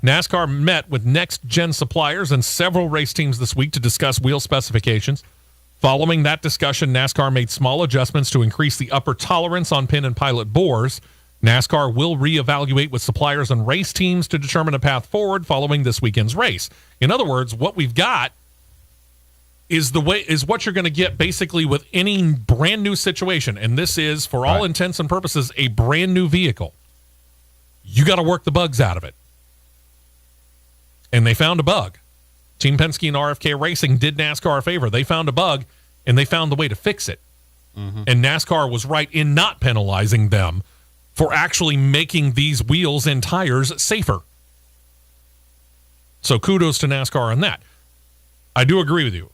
NASCAR met with next-gen suppliers and several race teams this week to discuss wheel specifications. Following that discussion, NASCAR made small adjustments to increase the upper tolerance on pin and pilot bores. NASCAR will reevaluate with suppliers and race teams to determine a path forward following this weekend's race. In other words, what we've got is what you're going to get basically with any brand new situation. And this is, for all intents and purposes, a brand new vehicle. You got to work the bugs out of it. And they found a bug. Team Penske and RFK Racing did NASCAR a favor. They found a bug, and they found the way to fix it. And NASCAR was right in not penalizing them for actually making these wheels and tires safer. So kudos to NASCAR on that. I do agree with you.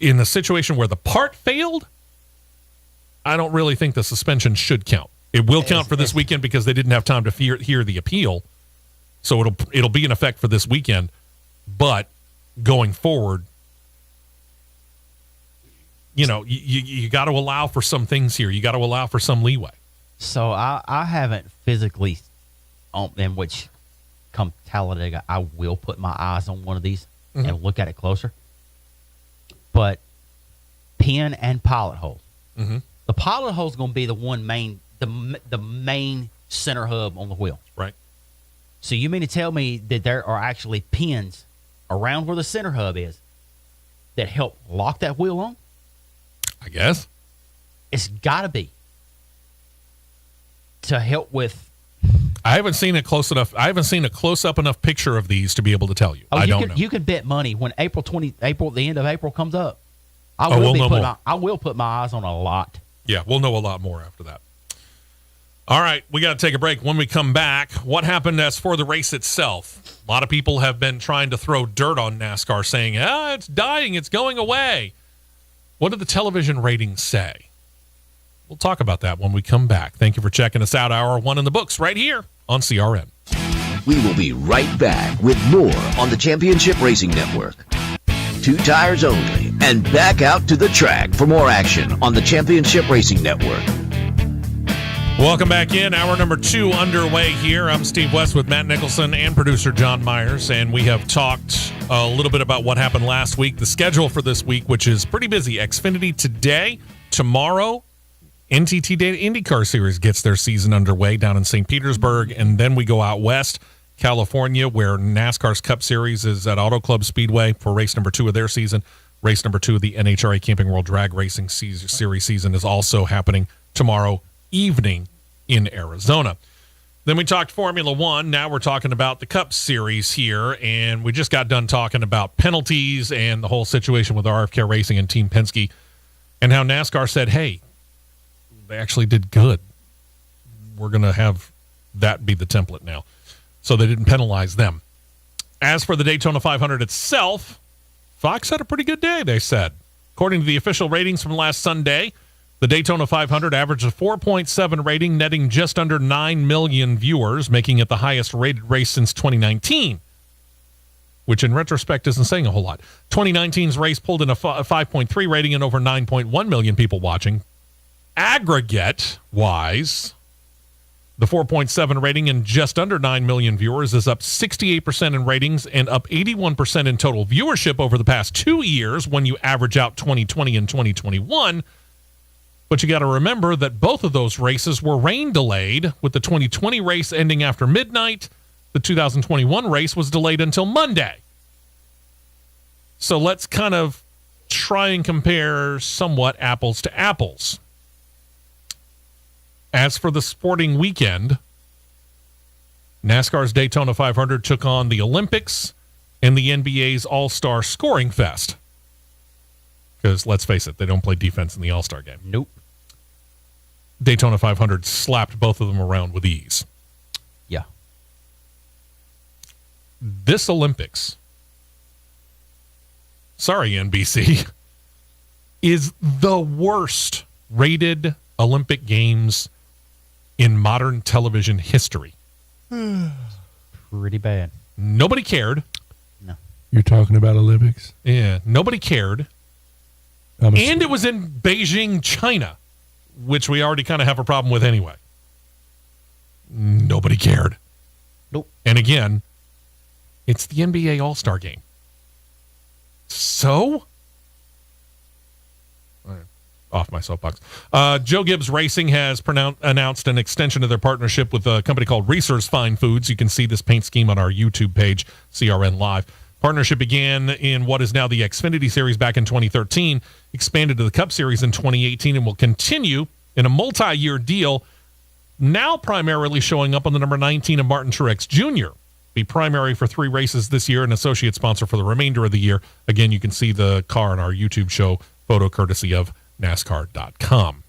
In the situation where the part failed, I don't really think the suspension should count. It will count for this weekend because they didn't have time to hear the appeal. So it'll be in effect for this weekend. But going forward, you got to allow for some things here. You got to allow for some leeway. So I haven't physically, in which come Talladega, I will put my eyes on one of these and look at it closer. But pin and pilot hole. The pilot hole is going to be the main center hub on the wheel. Right. So you mean to tell me that there are actually pins around where the center hub is that help lock that wheel on? I guess. It's got to be. To help with... I haven't seen a close up enough picture of these to be able to tell you. I don't know. You can bet money when the end of April comes up. I will put my eyes on a lot. Yeah, we'll know a lot more after that. All right, we got to take a break. When we come back, what happened as for the race itself? A lot of people have been trying to throw dirt on NASCAR, saying, it's dying, it's going away. What did the television ratings say? We'll talk about that when we come back. Thank you for checking us out. Hour 1 in the books right here on CRN. We will be right back with more on the Championship Racing Network. 2 tires only, and back out to the track for more action on the Championship Racing Network. Welcome back in. Hour number 2 underway here. I'm Steve West with Matt Nicholson and producer John Myers, and we have talked a little bit about what happened last week, the schedule for this week, which is pretty busy. Xfinity today, tomorrow, NTT Data IndyCar Series gets their season underway down in St. Petersburg, and then we go out west, California, where NASCAR's Cup Series is at Auto Club Speedway for race number 2 of their season. Race number 2 of the NHRA Camping World Drag Racing Series season is also happening tomorrow evening in Arizona. Then we talked Formula One. Now we're talking about the Cup Series here, and we just got done talking about penalties and the whole situation with RFK Racing and Team Penske, and how NASCAR said, hey, they actually did good. We're going to have that be the template now. So they didn't penalize them. As for the Daytona 500 itself, Fox had a pretty good day, they said. According to the official ratings from last Sunday, the Daytona 500 averaged a 4.7 rating, netting just under 9 million viewers, making it the highest rated race since 2019, which in retrospect isn't saying a whole lot. 2019's race pulled in a 5.3 rating and over 9.1 million people watching. Aggregate-wise, the 4.7 rating and just under 9 million viewers is up 68% in ratings and up 81% in total viewership over the past 2 years when you average out 2020 and 2021. But you got to remember that both of those races were rain delayed, with the 2020 race ending after midnight. The 2021 race was delayed until Monday. So let's kind of try and compare somewhat apples to apples. As for the sporting weekend, NASCAR's Daytona 500 took on the Olympics and the NBA's All-Star Scoring Fest. Because, let's face it, they don't play defense in the All-Star game. Nope. Daytona 500 slapped both of them around with ease. Yeah. This Olympics, sorry, NBC, is the worst rated Olympic Games in modern television history. Pretty bad. Nobody cared. No. You're talking about Olympics? Yeah, nobody cared. And it was in Beijing, China, which we already kind of have a problem with anyway. Nobody cared. Nope. And again, it's the NBA All-Star Game. So? Off my soapbox. Joe Gibbs Racing has announced an extension of their partnership with a company called Reese's Fine Foods. You can see this paint scheme on our YouTube page, CRN Live. Partnership began in what is now the Xfinity Series back in 2013, expanded to the Cup Series in 2018, and will continue in a multi-year deal, now primarily showing up on the number 19 of Martin Truex Jr. Be primary for 3 races this year and associate sponsor for the remainder of the year. Again, you can see the car on our YouTube show, photo courtesy of NASCAR.com.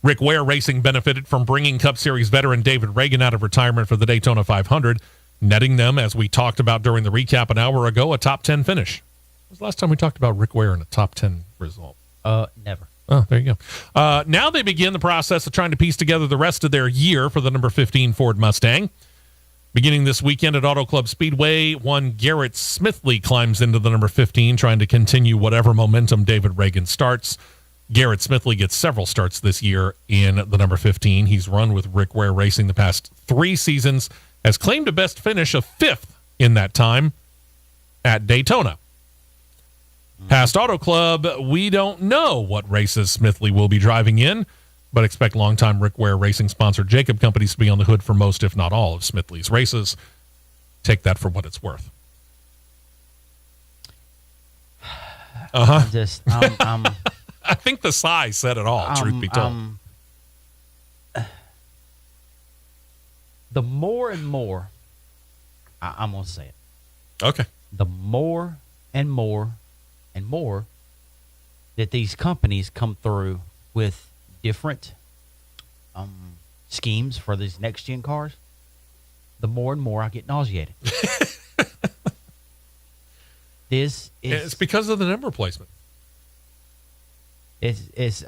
Rick Ware Racing benefited from bringing Cup Series veteran David Reagan out of retirement for the Daytona 500, netting them, as we talked about during the recap an hour ago, a top 10 finish. When was the last time we talked about Rick Ware in a top 10 result? Never. Oh, there you go. Now they begin the process of trying to piece together the rest of their year for the number 15 Ford Mustang. Beginning this weekend at Auto Club Speedway, one Garrett Smithley climbs into the number 15, trying to continue whatever momentum David Reagan starts. Garrett Smithley gets several starts this year in the number 15. He's run with Rick Ware Racing the past 3 seasons, has claimed a best finish of 5th in that time at Daytona. Past Auto Club, we don't know what races Smithley will be driving in, but expect longtime Rick Ware Racing sponsor Jacob Companies to be on the hood for most, if not all, of Smithley's races. Take that for what it's worth. I think the sigh said it all, truth be told. the more and more, I'm going to say it. Okay. The more and more and more that these companies come through with different schemes for these next-gen cars, the more and more I get nauseated. It's because of the number placement. It's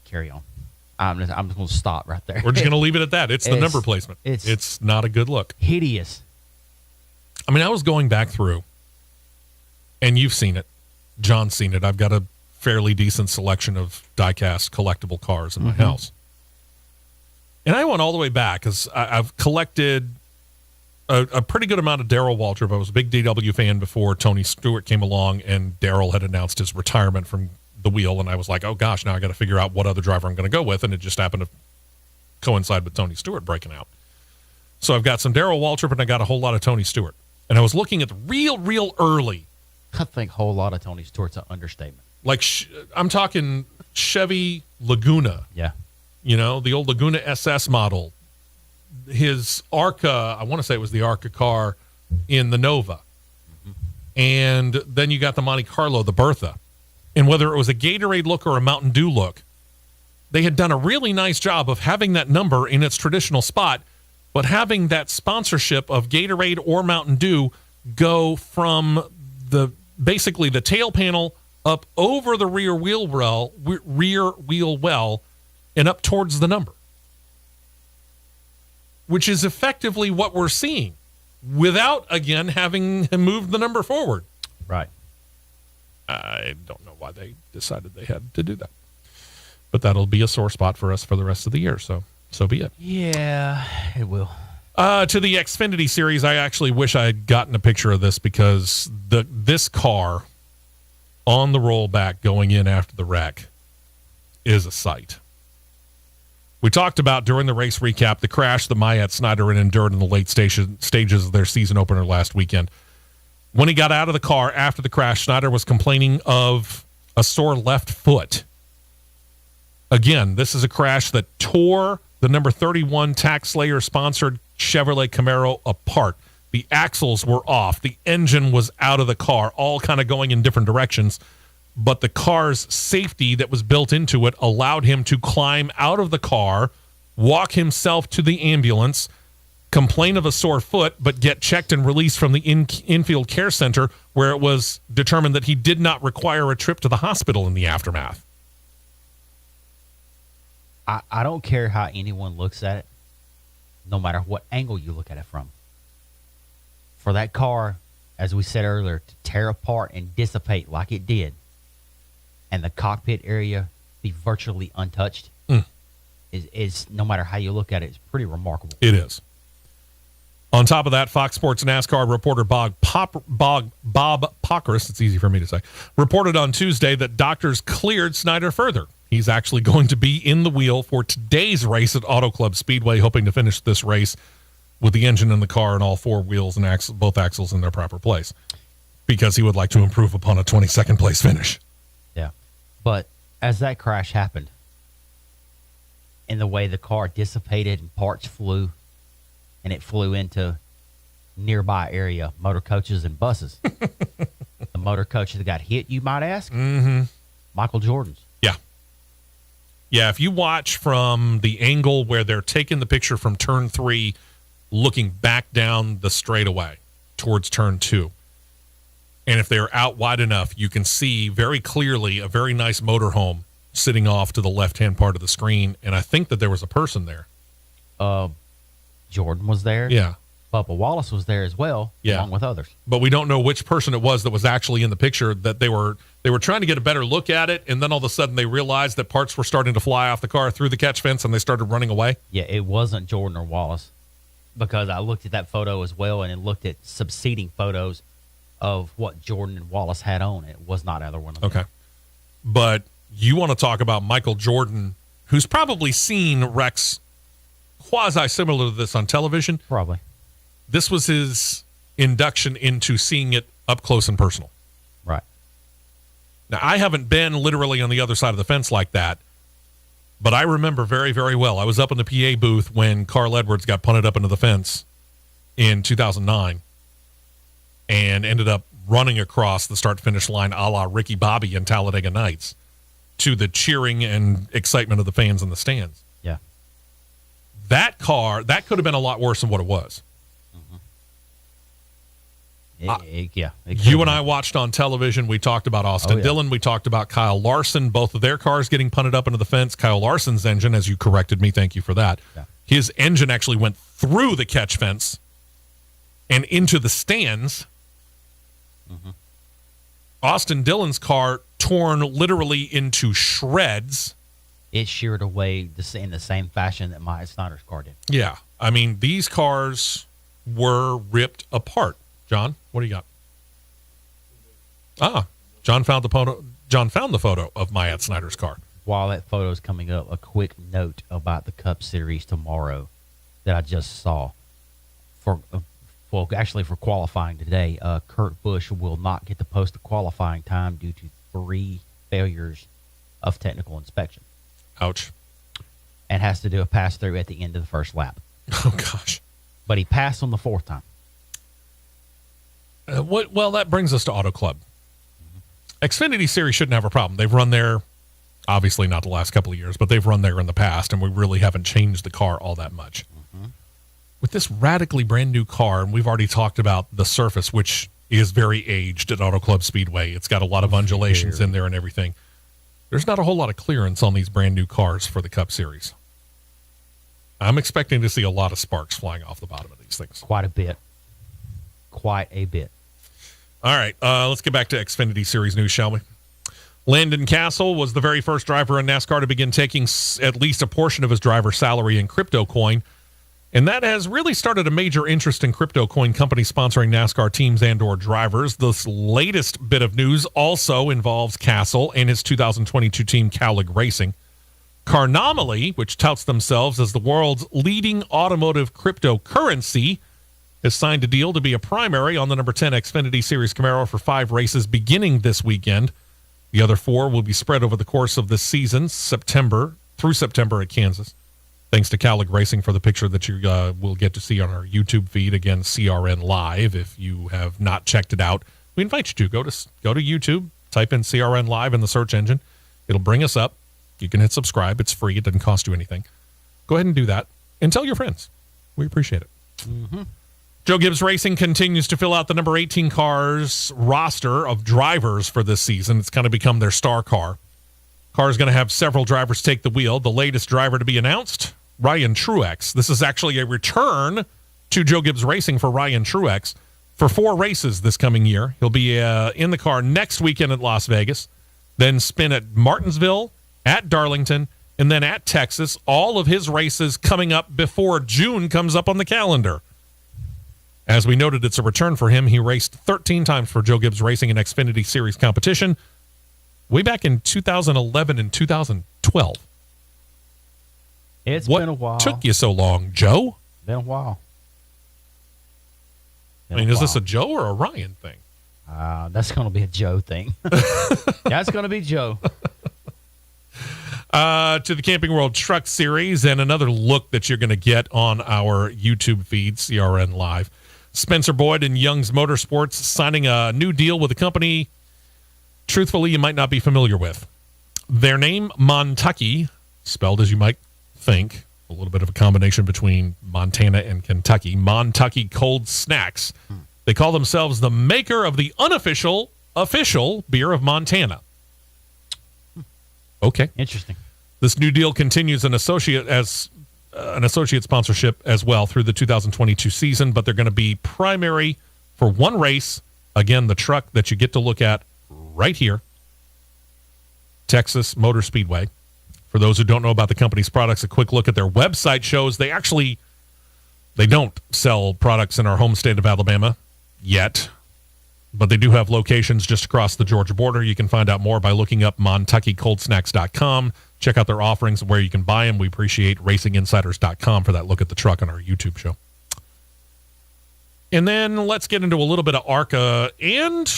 carry on. I'm just going to stop right there. We're just going to leave it at that. It's the number placement. It's not a good look. Hideous. I mean, I was going back through, and you've seen it. John's seen it. I've got a fairly decent selection of die-cast collectible cars in my house. And I went all the way back because I've collected a pretty good amount of Darrell Waltrip. I was a big DW fan before Tony Stewart came along, and Darrell had announced his retirement from the wheel, and I was like, oh gosh, now I got to figure out what other driver I'm going to go with, and it just happened to coincide with Tony Stewart breaking out. So I've got some Darrell Waltrip, and I got a whole lot of Tony Stewart. And I was looking at the real early. I think a whole lot of Tony Stewart's an understatement. Like, I'm talking Chevy Laguna. Yeah. You know, the old Laguna SS model. His ARCA, I want to say it was the ARCA car in the Nova. And then you got the Monte Carlo, the Bertha. And whether it was a Gatorade look or a Mountain Dew look, they had done a really nice job of having that number in its traditional spot, but having that sponsorship of Gatorade or Mountain Dew go from basically the tail panel up over the rear wheel well and up towards the number, which is effectively what we're seeing without, again, having moved the number forward. Right. I don't know why they decided they had to do that. But that'll be a sore spot for us for the rest of the year, so be it. Yeah, it will. To the Xfinity series, I actually wish I had gotten a picture of this because this car on the rollback going in after the wreck is a sight. We talked about during the race recap the crash that Myatt Snyder endured in the late stages of their season opener last weekend. When he got out of the car after the crash, Snyder was complaining of a sore left foot. Again, this is a crash that tore the number 31 Tax Slayer-sponsored Chevrolet Camaro apart. The axles were off. The engine was out of the car, all kind of going in different directions. But the car's safety that was built into it allowed him to climb out of the car, walk himself to the ambulance, complain of a sore foot, but get checked and released from the infield care center where it was determined that he did not require a trip to the hospital in the aftermath. I don't care how anyone looks at it, no matter what angle you look at it from. For that car, as we said earlier, to tear apart and dissipate like it did, and the cockpit area be virtually untouched, is no matter how you look at it, it's pretty remarkable. It is. On top of that, Fox Sports NASCAR reporter Bob Pockrass, it's easy for me to say, reported on Tuesday that doctors cleared Snyder further. He's actually going to be in the wheel for today's race at Auto Club Speedway, hoping to finish this race with the engine in the car and all four wheels and both axles in their proper place, because he would like to improve upon a 22nd place finish. Yeah. But as that crash happened, and the way the car dissipated and parts flew, and it flew into nearby area motor coaches and buses. The motor coach that got hit, you might ask? Mm-hmm. Michael Jordan's. Yeah. Yeah, if you watch from the angle where they're taking the picture from turn 3, looking back down the straightaway towards turn 2, and if they're out wide enough, you can see very clearly a very nice motorhome sitting off to the left-hand part of the screen, and I think that there was a person there. Jordan was there. Yeah. Bubba Wallace was there as well, along with others. But we don't know which person it was that was actually in the picture, that they were trying to get a better look at it, and then all of a sudden they realized that parts were starting to fly off the car through the catch fence, and they started running away. Yeah, it wasn't Jordan or Wallace, because I looked at that photo as well and then looked at succeeding photos of what Jordan and Wallace had on. It was not either one of them. Okay. But you want to talk about Michael Jordan, who's probably seen wrecks quasi-similar to this on television. Probably. This was his induction into seeing it up close and personal. Right. Now, I haven't been literally on the other side of the fence like that, But I remember very, very well. I was up in the PA booth when Carl Edwards got punted up into the fence in 2009 and ended up running across the start-finish line a la Ricky Bobby in Talladega Nights to the cheering and excitement of the fans in the stands. Yeah. That car, that could have been a lot worse than what it was. You and I watched on television. We talked about Austin Dillon. We talked about Kyle Larson. Both of their cars getting punted up into the fence. Kyle Larson's engine, as you corrected me, thank you for that. Yeah. His engine actually went through the catch fence and into the stands. Austin Dillon's car torn literally into shreds. It sheared away in the same fashion that Myatt Snyder's car did. Yeah. I mean, these cars were ripped apart. John, what do you got? John found the photo. John found the photo of Myatt Snyder's car. While that photo is coming up, a quick note about the Cup Series tomorrow that I just saw. For qualifying today, Kurt Busch will not get to post the qualifying time due to 3 failures of technical inspection. Ouch. And has to do a pass through at the end of the first lap. Oh gosh. But he passed on the 4th time. Well, that brings us to Auto Club. Xfinity Series shouldn't have a problem. They've run there, obviously not the last couple of years, but they've run there in the past, and we really haven't changed the car all that much. With this radically brand new car, and we've already talked about the surface, which is very aged at Auto Club Speedway. It's got a lot of undulations in there and everything. There's not a whole lot of clearance on these brand new cars for the Cup Series. I'm expecting to see a lot of sparks flying off the bottom of these things. Quite a bit. All right, let's get back to Xfinity Series news, shall we? Landon Castle was the very first driver in NASCAR to begin taking at least a portion of his driver's salary in crypto coin, and that has really started a major interest in crypto coin companies sponsoring NASCAR teams and or drivers. This latest bit of news also involves Castle and his 2022 team Cowlick Racing. Carnomaly, which touts themselves as the world's leading automotive cryptocurrency, has signed a deal to be a primary on the number 10 Xfinity Series Camaro for 5 races beginning this weekend. The other 4 will be spread over the course of this season, September at Kansas. Thanks to Cowlick Racing for the picture that you will get to see on our YouTube feed. Again, CRN Live. If you have not checked it out, we invite you to go to YouTube, type in CRN Live in the search engine. It'll bring us up. You can hit subscribe. It's free. It doesn't cost you anything. Go ahead and do that. And tell your friends. We appreciate it. Joe Gibbs Racing continues to fill out the number 18 car's roster of drivers for this season. It's kind of become their star car. Car is going to have several drivers take the wheel. The latest driver to be announced, Ryan Truex. This is actually a return to Joe Gibbs Racing for Ryan Truex for 4 races this coming year. He'll be in the car next weekend at Las Vegas, then spin at Martinsville, at Darlington, and then at Texas. All of his races coming up before June comes up on the calendar. As we noted, it's a return for him. He raced 13 times for Joe Gibbs Racing in Xfinity Series competition way back in 2011 and 2012. It's what been a while. Took you so long, Joe? Been a while. Is this a Joe or a Ryan thing? That's going to be a Joe thing. That's going to be Joe. To the Camping World Truck Series and another look that you're going to get on our YouTube feed, CRN Live. Spencer Boyd and Young's Motorsports signing a new deal with a company, truthfully, you might not be familiar with. Their name, Montucky, spelled as you might think, a little bit of a combination between Montana and Kentucky. Montucky Cold Snacks. They call themselves the maker of the unofficial official beer of Montana. Okay. Interesting. This new deal continues an associate sponsorship as well through the 2022 season, but they're going to be primary for 1 race. Again, the truck that you get to look at right here, Texas Motor Speedway. For those who don't know about the company's products, a quick look at their website shows they don't sell products in our home state of Alabama yet, but they do have locations just across the Georgia border. You can find out more by looking up MontuckyColdSnacks.com. Check out their offerings and where you can buy them. We appreciate RacingInsiders.com for that look at the truck on our YouTube show. And then let's get into a little bit of ARCA and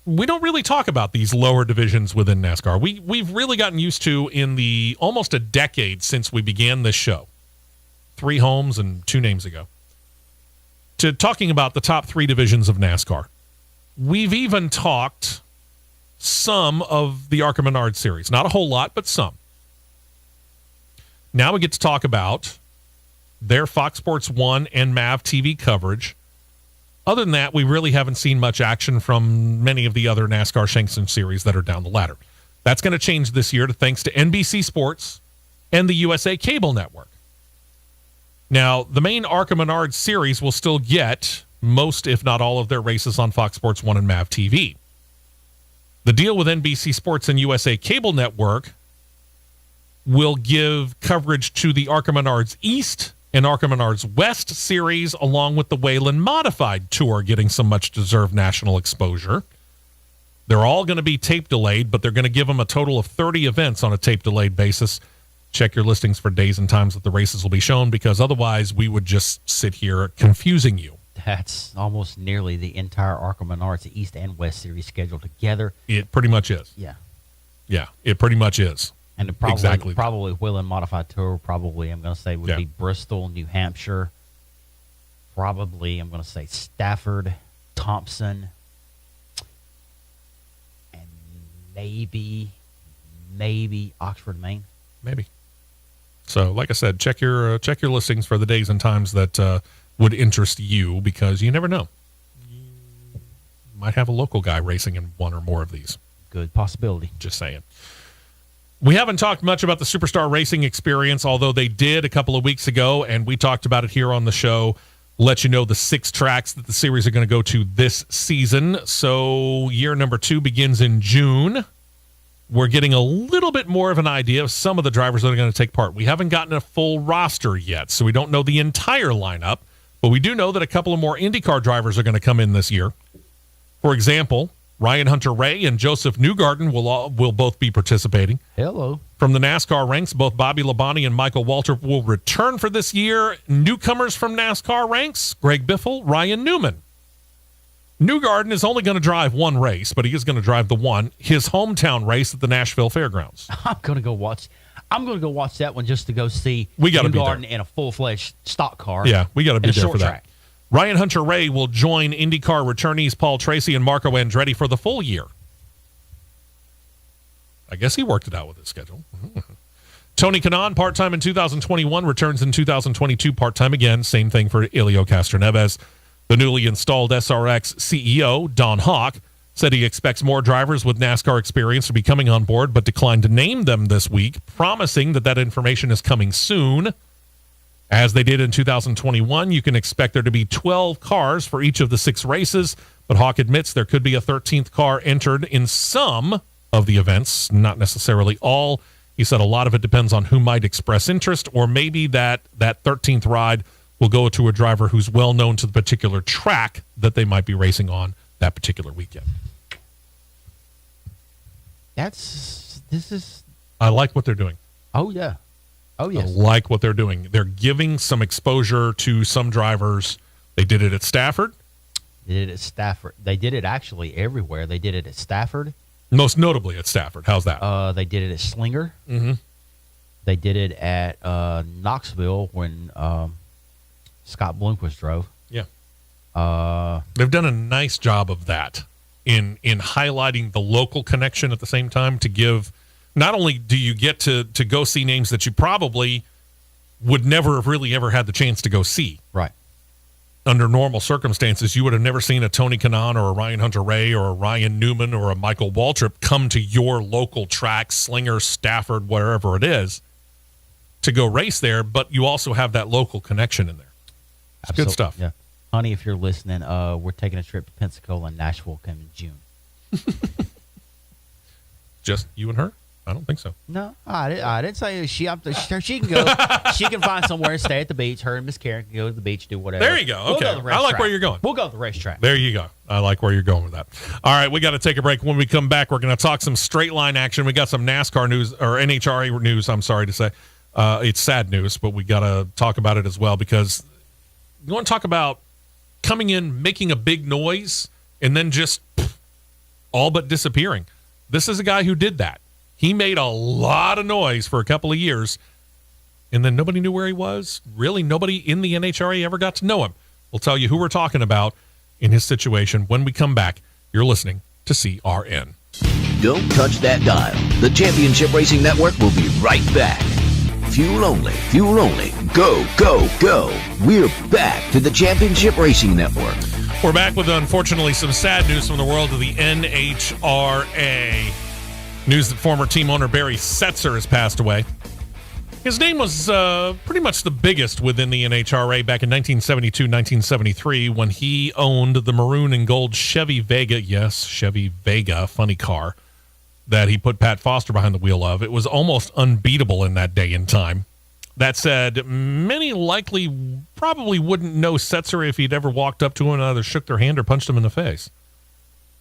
we don't really talk about these lower divisions within NASCAR. We've really gotten used to, in the almost a decade since we began this show, 3 homes and 2 names ago, to talking about the top 3 divisions of NASCAR. We've even talked some of the ARCA Menard series. Not a whole lot, but some. Now we get to talk about their Fox Sports 1 and MAV TV coverage. Other than that, we really haven't seen much action from many of the other NASCAR Shankston series that are down the ladder. That's going to change this year thanks to NBC Sports and the USA Cable Network. Now, the main ARCA Menard series will still get most, if not all, of their races on Fox Sports 1 and MAV TV. The deal with NBC Sports and USA Cable Network will give coverage to the ARCA Menards East and ARCA Menards West series, along with the Wayland Modified Tour getting some much-deserved national exposure. They're all going to be tape-delayed, but they're going to give them a total of 30 events on a tape-delayed basis. Check your listings for days and times that the races will be shown, because otherwise we would just sit here confusing you. That's almost nearly the entire ARCA Menards East and West series scheduled together. It pretty much is. Yeah. Yeah, it pretty much is. And probably Wayland Modified Tour, probably I'm going to say would be Bristol, New Hampshire. Probably I'm going to say Stafford, Thompson, and maybe Oxford, Maine. Maybe. So, like I said, check your listings for the days and times that would interest you, because you never know. You might have a local guy racing in one or more of these. Good possibility. Just saying. We haven't talked much about the Superstar Racing Experience, although they did a couple of weeks ago, and we talked about it here on the show. Let you know the 6 tracks that the series are going to go to this season. So year number 2 begins in June. We're getting a little bit more of an idea of some of the drivers that are going to take part. We haven't gotten a full roster yet, so we don't know the entire lineup, but we do know that a couple of more IndyCar drivers are going to come in this year. For example, Ryan Hunter-Reay and Joseph Newgarden will both be participating. Hello. From the NASCAR ranks, both Bobby Labonte and Michael Waltrip will return for this year. Newcomers from NASCAR ranks, Greg Biffle, Ryan Newman. Newgarden is only going to drive one race, but he is going to drive his hometown race at the Nashville Fairgrounds. I'm going to go watch that one just to go see Newgarden in a full-fledged stock car. Yeah, we got to be there for that. Track. Ryan Hunter-Reay will join IndyCar returnees Paul Tracy and Marco Andretti for the full year. I guess he worked it out with his schedule. Tony Kanaan, part-time in 2021, returns in 2022 part-time again. Same thing for Elio Castroneves. The newly installed SRX CEO, Don Hawk, said he expects more drivers with NASCAR experience to be coming on board, but declined to name them this week, promising that information is coming soon. As they did in 2021, you can expect there to be 12 cars for each of the 6 races, but Hawk admits there could be a 13th car entered in some of the events, not necessarily all. He said a lot of it depends on who might express interest, or maybe that 13th ride will go to a driver who's well known to the particular track that they might be racing on that particular weekend. I like what they're doing. Oh, yeah. Oh, yes. I like what they're doing. They're giving some exposure to some drivers. They did it at Stafford. They did it at Stafford. They did it actually everywhere. They did it at Stafford. Most notably at Stafford. How's that? They did it at Slinger. Mm-hmm. They did it at Knoxville when Scott Bloomquist drove. Yeah. They've done a nice job of that in highlighting the local connection at the same time, to give, not only do you get to go see names that you probably would never have really ever had the chance to go see. Right. Under normal circumstances, you would have never seen a Tony Kanaan or a Ryan Hunter-Reay or a Ryan Newman or a Michael Waltrip come to your local track, Slinger, Stafford, wherever it is, to go race there, but you also have that local connection in there. It's good stuff. Yeah. Honey, if you're listening, we're taking a trip to Pensacola and Nashville coming June. Just you and her? I don't think so. No, I didn't say she can go. She can find somewhere and stay at the beach. Her and Miss Karen can go to the beach, do whatever. There you go. Okay. We'll go to the I like racetrack. where you're going. We'll go to the racetrack. There you go. I like where you're going with that. All right, we got to take a break. When we come back, we're going to talk some straight line action. We got some NASCAR news, or NHRA news, I'm sorry to say. It's sad news, but we got to talk about it as well, because you want to talk about coming in, making a big noise, and then just all but disappearing. This is a guy who did that. He made a lot of noise for a couple of years, and then nobody knew where he was. Really, nobody in the NHRA ever got to know him. We'll tell you who we're talking about in his situation when we come back. You're listening to CRN. Don't touch that dial. The Championship Racing Network will be right back. Fuel only, fuel only. Go, go, go. We're back to the Championship Racing Network. We're back with, unfortunately, some sad news from the world of the NHRA. News that former team owner Barry Setzer has passed away. His name was pretty much the biggest within the NHRA back in 1972, 1973, when he owned the maroon and gold Chevy Vega, yes, Chevy Vega, funny car, that he put Pat Foster behind the wheel of. It was almost unbeatable in that day and time. That said, many probably wouldn't know Setzer if he'd ever walked up to him and either shook their hand or punched him in the face.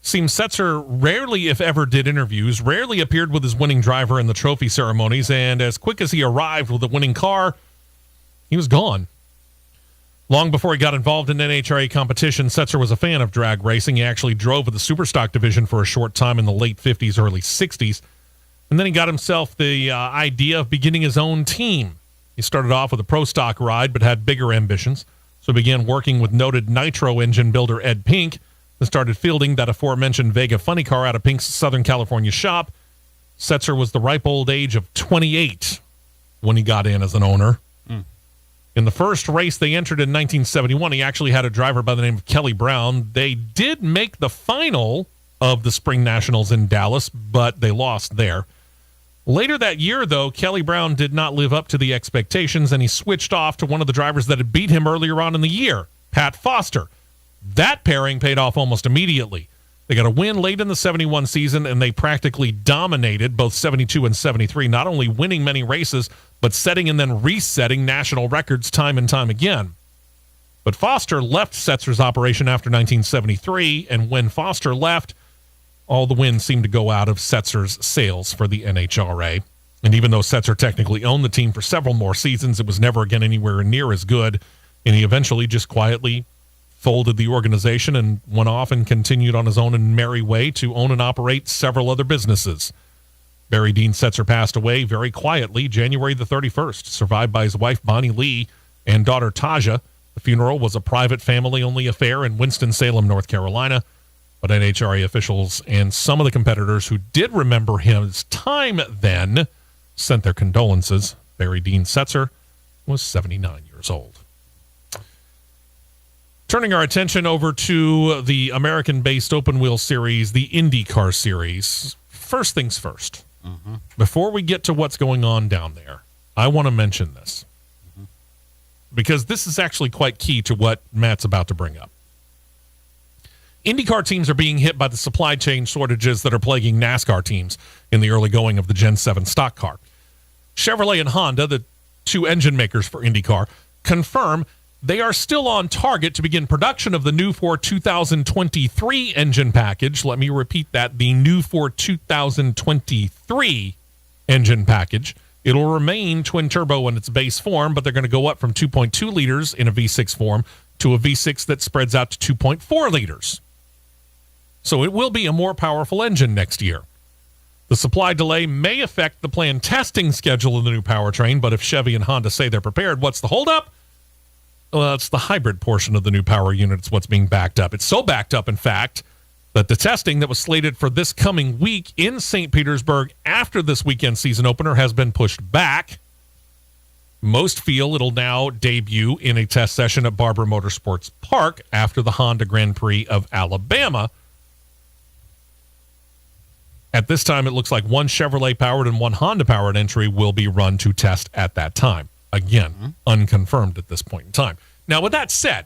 Seems Setzer rarely, if ever, did interviews, rarely appeared with his winning driver in the trophy ceremonies, and as quick as he arrived with a winning car, he was gone. Long before he got involved in NHRA competition, Setzer was a fan of drag racing. He actually drove with the Superstock division for a short time in the late 50s, early 60s, and then he got himself the idea of beginning his own team. He started off with a Pro Stock ride, but had bigger ambitions, so began working with noted nitro engine builder Ed Pink, and started fielding that aforementioned Vega funny car out of Pink's Southern California shop. Setzer was the ripe old age of 28 when he got in as an owner. In the first race they entered in 1971, he actually had a driver by the name of Kelly Brown. They did make the final of the Spring Nationals in Dallas, but they lost there. Later that year, though, Kelly Brown did not live up to the expectations, and he switched off to one of the drivers that had beat him earlier on in the year, Pat Foster. That pairing paid off almost immediately. They got a win late in the 71 season, and they practically dominated both 72 and 73, not only winning many races, but setting and then resetting national records time and time again. But Foster left Setzer's operation after 1973, and when Foster left, all the wind seemed to go out of Setzer's sails for the NHRA. And even though Setzer technically owned the team for several more seasons, it was never again anywhere near as good, and he eventually just quietly folded the organization and went off and continued on his own and merry way to own and operate several other businesses. Barry Dean Setzer passed away very quietly January the 31st, survived by his wife Bonnie Lee and daughter Taja. The funeral was a private family-only affair in Winston-Salem, North Carolina, but NHRA officials and some of the competitors who did remember his time then sent their condolences. Barry Dean Setzer was 79 years old. Turning our attention over to the American-based open-wheel series, the Indycar series. First things first. Before we get to what's going on down there, I want to mention this. Because this is actually quite key to what Matt's about to bring up. IndyCar teams are being hit by the supply chain shortages that are plaguing NASCAR teams in the early going of the Gen 7 stock car. Chevrolet and Honda, the two engine makers for IndyCar, confirm they are still on target to begin production of the new Ford 2023 engine package. Let me repeat that, the new Ford 2023 engine package. It'll remain twin-turbo in its base form, but they're going to go up from 2.2 liters in a V6 form to a V6 that spreads out to 2.4 liters. So it will be a more powerful engine next year. The supply delay may affect the planned testing schedule of the new powertrain, but if Chevy and Honda say they're prepared, what's the holdup? Well, it's the hybrid portion of the new power unit. It's what's being backed up. It's so backed up, in fact, that the testing that was slated for this coming week in St. Petersburg after this weekend season opener has been pushed back. Most feel it'll now debut in a test session at Barber Motorsports Park after the Honda Grand Prix of Alabama. At this time, it looks like one Chevrolet-powered and one Honda-powered entry will be run to test at that time. Again, unconfirmed at this point in time. Now, with that said,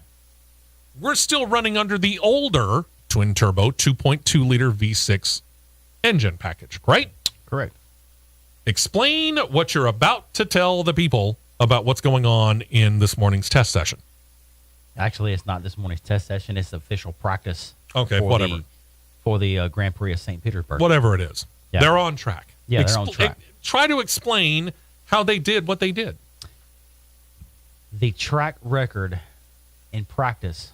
we're still running under the older twin-turbo 2.2-liter V6 engine package, right? Correct. Explain what you're about to tell the people about what's going on in this morning's test session. Actually, it's not this morning's test session. It's official practice. Okay, whatever. For the Grand Prix of St. Petersburg. Whatever it is. Yeah. They're on track. Yeah, they're on track. Try to explain how they did what they did. The track record in practice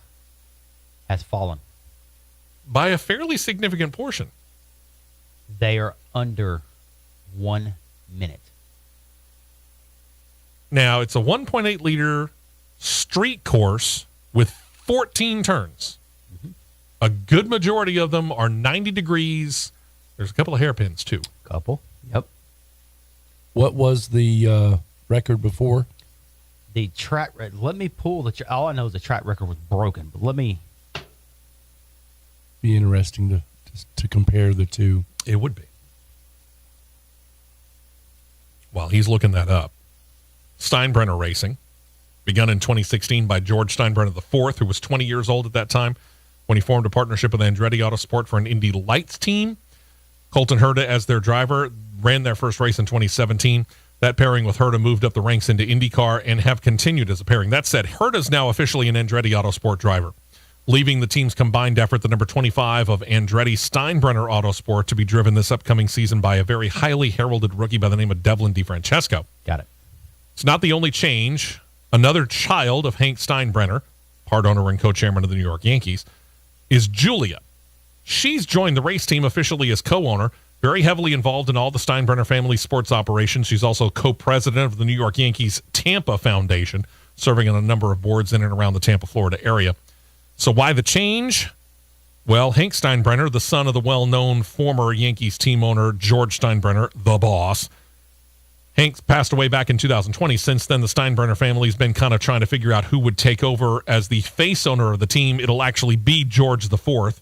has fallen. By a fairly significant portion. They are under 1 minute. Now, it's a 1.8 liter street course with 14 turns. A good majority of them are 90 degrees. There's a couple of hairpins, too. Couple. Yep. What was the record before? The track. Let me pull the. All I know is the track record was broken. But let me. Be interesting to compare the two. It would be. While he's looking that up, Steinbrenner Racing, begun in 2016 by George Steinbrenner IV, who was 20 years old at that time when he formed a partnership with Andretti Autosport for an Indy Lights team. Colton Herta as their driver, ran their first race in 2017. That pairing with Herta moved up the ranks into IndyCar and have continued as a pairing. That said, Herta's now officially an Andretti Autosport driver, leaving the team's combined effort, the number 25 of Andretti Steinbrenner Autosport, to be driven this upcoming season by a very highly heralded rookie by the name of Devlin DeFrancesco. Got it. It's not the only change. Another child of Hank Steinbrenner, part owner and co-chairman of the New York Yankees, is Julia. She's joined the race team officially as co-owner, very heavily involved in all the Steinbrenner family sports operations. She's also co-president of the New York Yankees Tampa Foundation, serving on a number of boards in and around the Tampa, Florida area. So why the change? Well, Hank Steinbrenner, the son of the well-known former Yankees team owner George Steinbrenner, the boss. Hank passed away back in 2020. Since then, the Steinbrenner family's been kind of trying to figure out who would take over as the face owner of the team. It'll actually be George IV.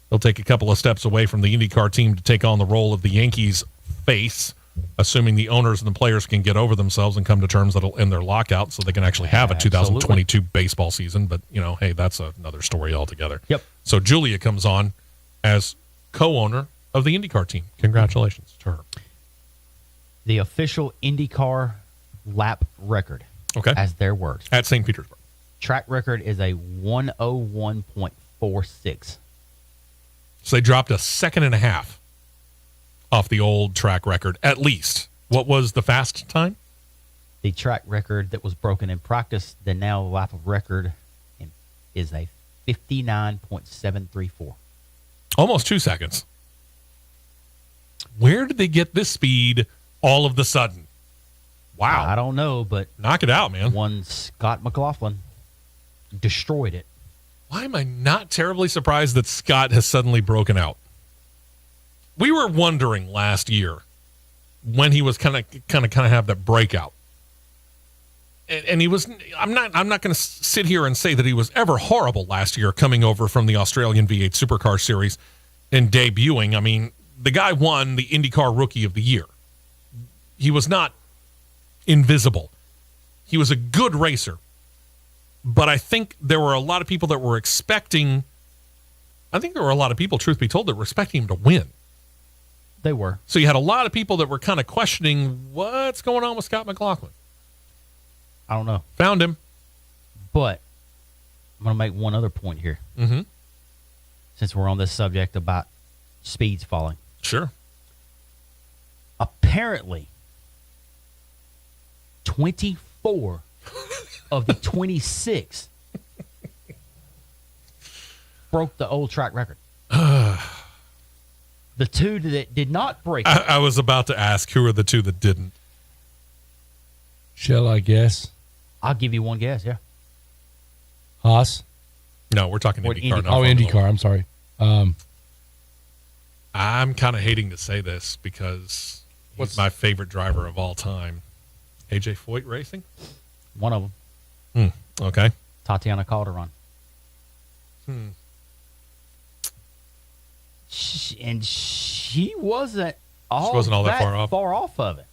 He'll take a couple of steps away from the IndyCar team to take on the role of the Yankees face, assuming the owners and the players can get over themselves and come to terms that'll end their lockout so they can actually have a 2022 baseball season. But, hey, that's another story altogether. Yep. So Julia comes on as co-owner of the IndyCar team. Congratulations to her. The official IndyCar lap record, Okay. as their words. At St. Petersburg. Track record is a 101.46. So they dropped a second and a half off the old track record, at least. What was the fast time? The track record that was broken in practice, the now lap of record is a 59.734. Almost 2 seconds. Where did they get this speed all of the sudden? Wow. I don't know, but knock it out, man. One Scott McLaughlin destroyed it. Why am I not terribly surprised that Scott has suddenly broken out? We were wondering last year when he was kind of have that breakout. And he was. I'm not going to sit here and say that he was ever horrible last year, coming over from the Australian V8 Supercar Series and debuting. I mean, the guy won the IndyCar Rookie of the Year. He was not invisible. He was a good racer. But I think there were a lot of people that were expecting. I think there were a lot of people, truth be told, that were expecting him to win. They were. So you had a lot of people that were kind of questioning what's going on with Scott McLaughlin. I don't know. Found him. But I'm going to make one other point here. Mm-hmm. Since we're on this subject about speeds falling. Sure. Apparently, 24 of the 26 broke the old track record. The two that did not break it. I was about to ask, who are the two that didn't? Shall I guess? I'll give you one guess, yeah. Haas? No, we're talking IndyCar. Oh, IndyCar. I'm sorry. I'm kind of hating to say this because he's my favorite driver of all time. AJ Foyt Racing? One of them. Okay. Tatiana Calderon. And she wasn't all that far off of it.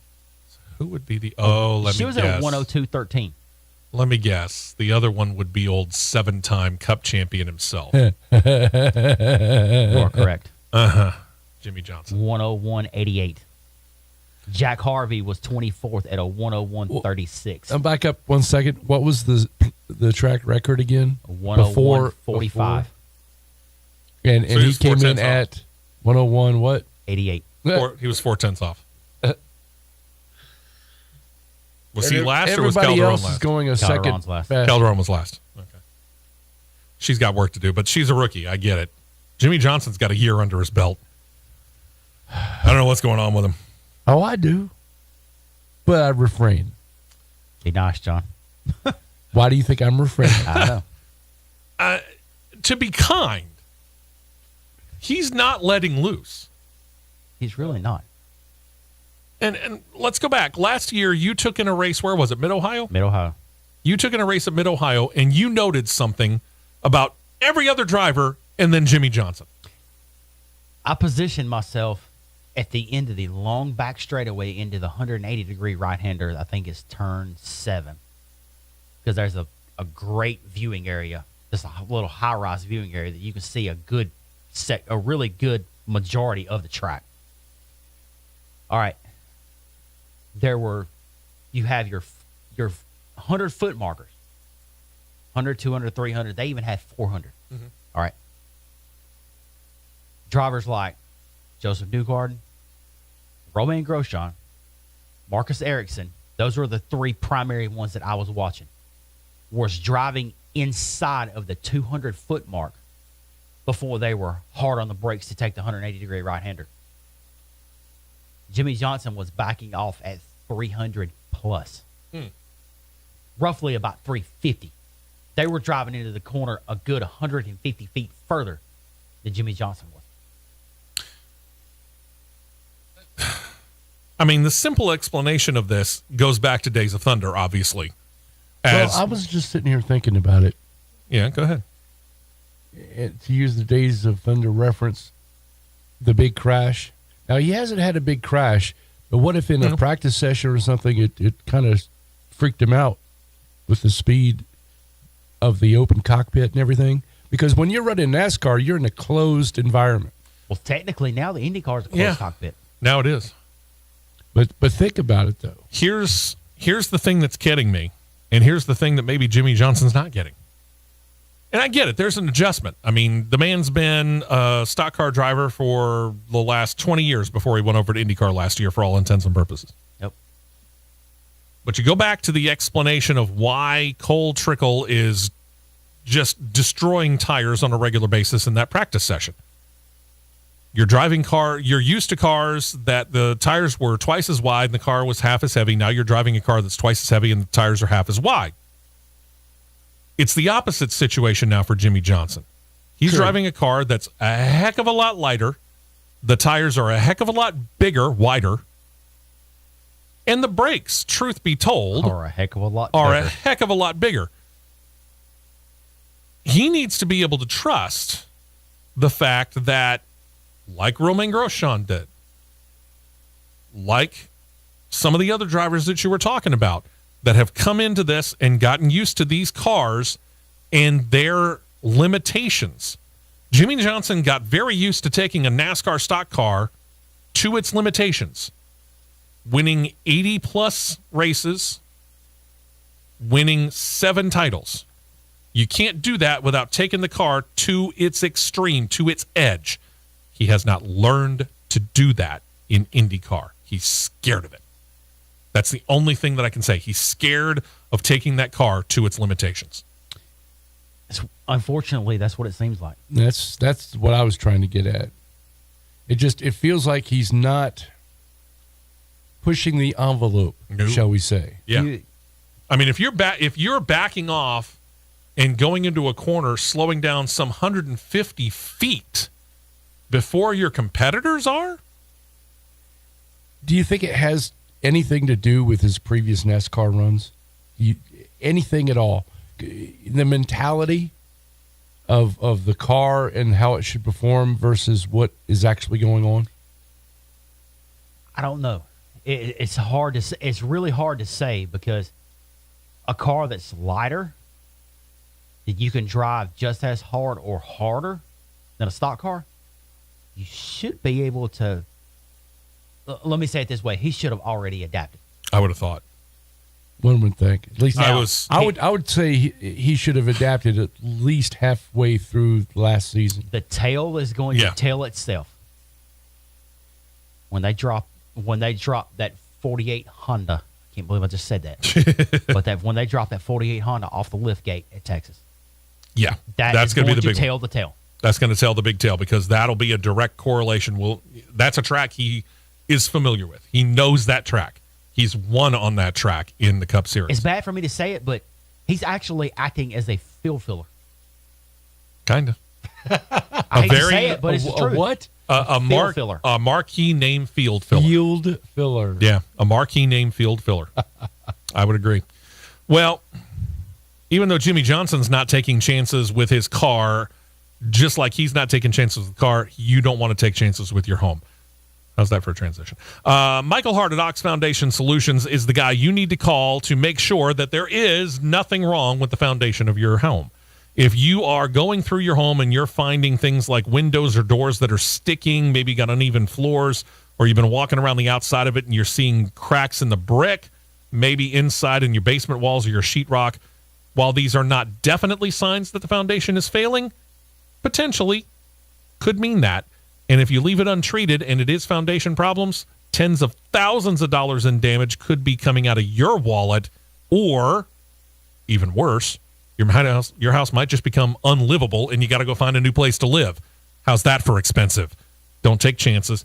Who would be the... let me guess. She was at 102.13. Let me guess. The other one would be old 7-time Cup champion himself. You are correct. Jimmy Johnson. 101.88. Jack Harvey was 24th at a 101.36. I'll back up 1 second. What was the track record again? 101.45. And So he came in off. at 101 what? 88. He was 4/10 off. Was he last or was Everybody Calderon else last? is going a Calderon's second last. fast. Calderon was last. Okay. She's got work to do, but she's a rookie. I get it. Jimmy Johnson's got a year under his belt. I don't know what's going on with him. Oh, I do. But I refrain. Be nice, John. Why do you think I'm refraining? I don't know. To be kind, he's not letting loose. He's really not. And let's go back. Last year, you took in a race. Where was it? Mid-Ohio? Mid-Ohio. You took in a race at Mid-Ohio, and you noted something about every other driver and then Jimmy Johnson. I positioned myself at the end of the long back straightaway into the 180-degree right-hander. I think it's turn 7. Because there's a great viewing area, just a little high-rise viewing area that you can see a really good majority of the track. All right. You have your 100-foot markers, 100, 200, 300. They even had 400. Mm-hmm. All right. Drivers like Joseph Newgarden, Romain Grosjean, Marcus Ericsson, those were the 3 primary ones that I was watching, was driving inside of the 200-foot mark before they were hard on the brakes to take the 180-degree right-hander. Jimmy Johnson was backing off at 300 plus, roughly about 350. They were driving into the corner a good 150 feet further than Jimmy Johnson was. I mean, the simple explanation of this goes back to Days of Thunder, obviously. Well, I was just sitting here thinking about it. Yeah, go ahead. And to use the Days of Thunder reference, the big crash. Now, he hasn't had a big crash, but what if in a practice session or something, it kind of freaked him out with the speed of the open cockpit and everything? Because when you're running NASCAR, you're in a closed environment. Well, technically, now the IndyCar is a closed cockpit. Now it is. But think about it, though. Here's the thing that's getting me, and here's the thing that maybe Jimmy Johnson's not getting. And I get it. There's an adjustment. I mean, the man's been a stock car driver for the last 20 years before he went over to IndyCar last year for all intents and purposes. Yep. But you go back to the explanation of why Cole Trickle is just destroying tires on a regular basis in that practice session. You're used to cars that the tires were twice as wide and the car was half as heavy. Now you're driving a car that's twice as heavy and the tires are half as wide. It's the opposite situation now for Jimmy Johnson. He's driving a car that's a heck of a lot lighter. The tires are a heck of a lot bigger, wider. And the brakes, truth be told, are a heck of a lot bigger. He needs to be able to trust the fact that, like Romain Grosjean did, like some of the other drivers that you were talking about, that have come into this and gotten used to these cars and their limitations. Jimmy Johnson got very used to taking a NASCAR stock car to its limitations, winning 80-plus races, winning 7 titles. You can't do that without taking the car to its extreme, to its edge. He has not learned to do that in IndyCar. He's scared of it. That's the only thing that I can say. He's scared of taking that car to its limitations. Unfortunately, that's what it seems like. That's what I was trying to get at. It feels like he's not pushing the envelope, shall we say? Yeah. I mean, if you're backing off and going into a corner, slowing down some 150 feet before your competitors are, do you think it has anything to do with his previous NASCAR runs? Anything at all? The mentality of the car and how it should perform versus what is actually going on? I don't know. It's really hard to say, because a car that's lighter that you can drive just as hard or harder than a stock car, you should be able to. Let me say it this way: he should have already adapted. I would have thought. One would think. At least now, I would say he should have adapted at least halfway through last season. The tail is going to tail itself when they drop that 48 Honda. I can't believe I just said that. But when they drop that 48 Honda off the lift gate at Texas. Yeah, that's going to be the big tail the tail. That's going to tell the big tail because that'll be a direct correlation. That's a track he is familiar with. He knows that track. He's won on that track in the Cup Series. It's bad for me to say it, but he's actually acting as a field filler. Kind of. I hate to say it, but it's the truth. What? A marquee name field filler. Field filler. Yeah, a marquee name field filler. I would agree. Well, even though Jimmy Johnson's not taking chances with his car, just like he's not taking chances with the car, you don't want to take chances with your home. How's that for a transition? Michael Hart at Ox Foundation Solutions is the guy you need to call to make sure that there is nothing wrong with the foundation of your home. If you are going through your home and you're finding things like windows or doors that are sticking, maybe got uneven floors, or you've been walking around the outside of it and you're seeing cracks in the brick, maybe inside in your basement walls or your sheetrock, while these are not definitely signs that the foundation is failing, potentially could mean that. And if you leave it untreated and it is foundation problems, tens of thousands of dollars in damage could be coming out of your wallet, or even worse, your house might just become unlivable and you got to go find a new place to live. How's that for expensive? Don't take chances.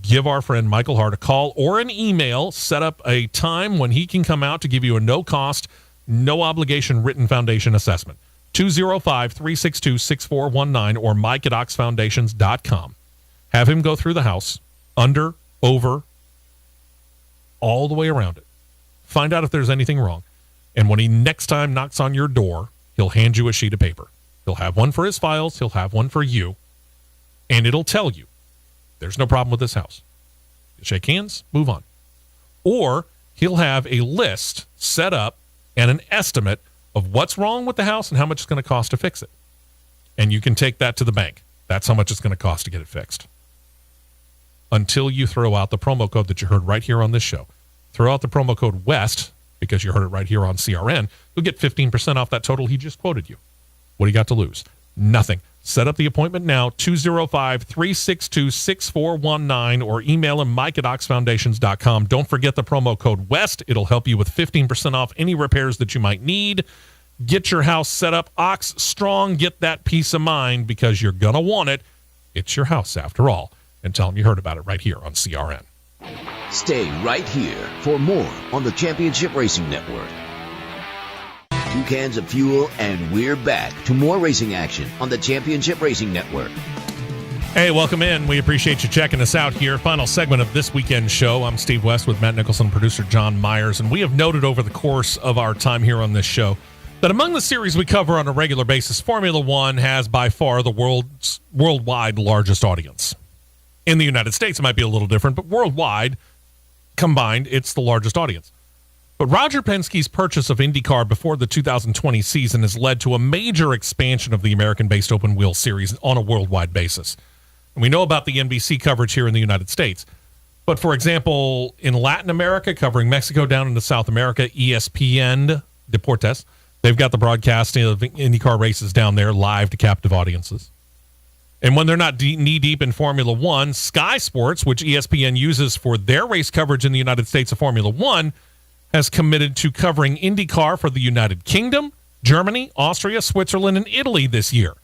Give our friend Michael Hart a call or an email. Set up a time when he can come out to give you a no-cost, no-obligation written foundation assessment. 205-362-6419 or Mike at oxfoundations.com. Have him go through the house, under, over, all the way around it. Find out if there's anything wrong. And when he next time knocks on your door, he'll hand you a sheet of paper. He'll have one for his files. He'll have one for you. And it'll tell you, there's no problem with this house. Shake hands, move on. Or he'll have a list set up and an estimate of what's wrong with the house and how much it's going to cost to fix it. And you can take that to the bank. That's how much it's going to cost to get it fixed. Until you throw out the promo code that you heard right here on this show. Throw out the promo code WEST, because you heard it right here on CRN. You'll get 15% off that total he just quoted you. What do you got to lose? Nothing. Set up the appointment now, 205-362-6419, or email him, Mike at oxfoundations.com. Don't forget the promo code WEST. It'll help you with 15% off any repairs that you might need. Get your house set up Ox strong. Get that peace of mind because you're going to want it. It's your house after all. And tell them you heard about it right here on CRN. Stay right here for more on the Championship Racing Network. 2 cans of fuel and we're back to more racing action on the Championship Racing Network. Hey, welcome in. We appreciate you checking us out here. Final segment of this weekend's show. I'm Steve West with Matt Nicholson, producer John Myers, and we have noted over the course of our time here on this show that among the series we cover on a regular basis, Formula One has by far the worldwide largest audience. In the United States, it might be a little different, but worldwide, combined, it's the largest audience. But Roger Penske's purchase of Indycar before the 2020 season has led to a major expansion of the American-based open wheel series on a worldwide basis. And we know about the NBC coverage here in the United States. But, for example, in Latin America, covering Mexico down into South America, ESPN Deportes, they've got the broadcasting of IndyCar races down there live to captive audiences. And when they're not knee-deep in Formula One, Sky Sports, which ESPN uses for their race coverage in the United States of Formula One, has committed to covering IndyCar for the United Kingdom, Germany, Austria, Switzerland, and Italy this year.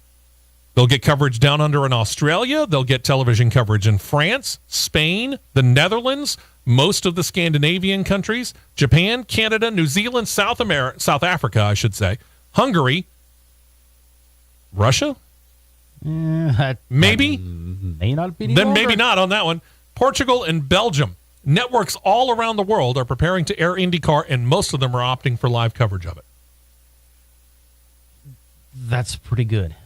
They'll get coverage down under in Australia. They'll get television coverage in France, Spain, the Netherlands, most of the Scandinavian countries, Japan, Canada, New Zealand, South Africa, I should say, Hungary, Russia? Maybe. May not be any Then longer. maybe not on that one. Portugal and Belgium. Networks all around the world are preparing to air IndyCar, and most of them are opting for live coverage of it. That's pretty good,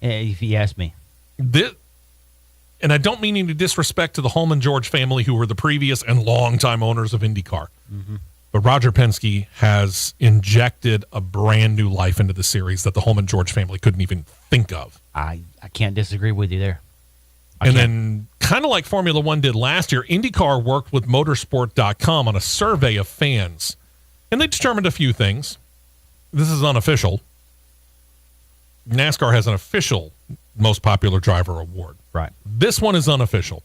if you ask me. And I don't mean any disrespect to the Holman George family, who were the previous and longtime owners of IndyCar. Mm-hmm. But Roger Penske has injected a brand new life into the series that the Holman George family couldn't even think of. I can't disagree with you there. Then, kind of like Formula One did last year, IndyCar worked with motorsport.com on a survey of fans. And they determined a few things. This is unofficial. NASCAR has an official most popular driver award. Right. This one is unofficial.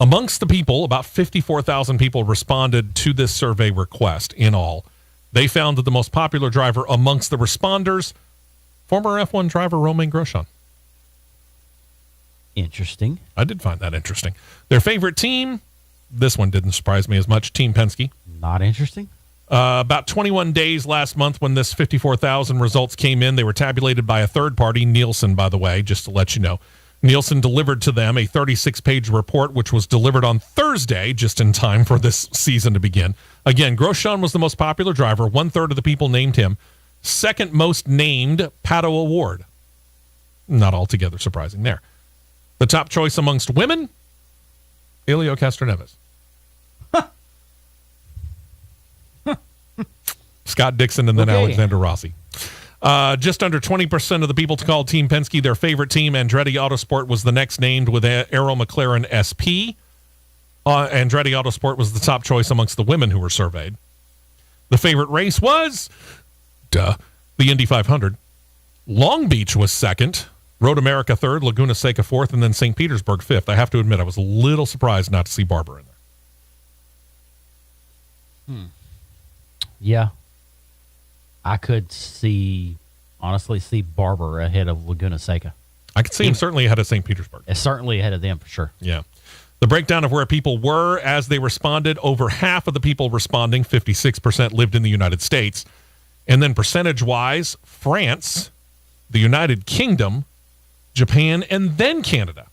Amongst the people, about 54,000 people responded to this survey request in all. They found that the most popular driver amongst the responders, former F1 driver Romain Grosjean. Interesting. I did find that interesting. Their favorite team, this one didn't surprise me as much, Team Penske. Not interesting. About 21 days last month when this 54,000 results came in, they were tabulated by a third party, Nielsen, by the way, just to let you know. Nielsen delivered to them a 36-page report, which was delivered on Thursday, just in time for this season to begin. Again, Grosjean was the most popular driver. 1/3 of the people named him. Second most named, Pato Award. Not altogether surprising there. The top choice amongst women, Elio Castroneves. Scott Dixon and then Alexander Rossi. Just under 20% of the people called Team Penske their favorite team. Andretti Autosport was the next named with Arrow McLaren SP. Andretti Autosport was the top choice amongst the women who were surveyed. The favorite race was, the Indy 500. Long Beach was second. Road America third. Laguna Seca fourth. And then St. Petersburg fifth. I have to admit, I was a little surprised not to see Barber in there. Yeah. I could honestly see Barber ahead of Laguna Seca. I could see him certainly ahead of St. Petersburg. Certainly ahead of them for sure. Yeah. The breakdown of where people were as they responded, over half of the people responding, 56%, lived in the United States. And then percentage-wise, France, the United Kingdom, Japan, and then Canada.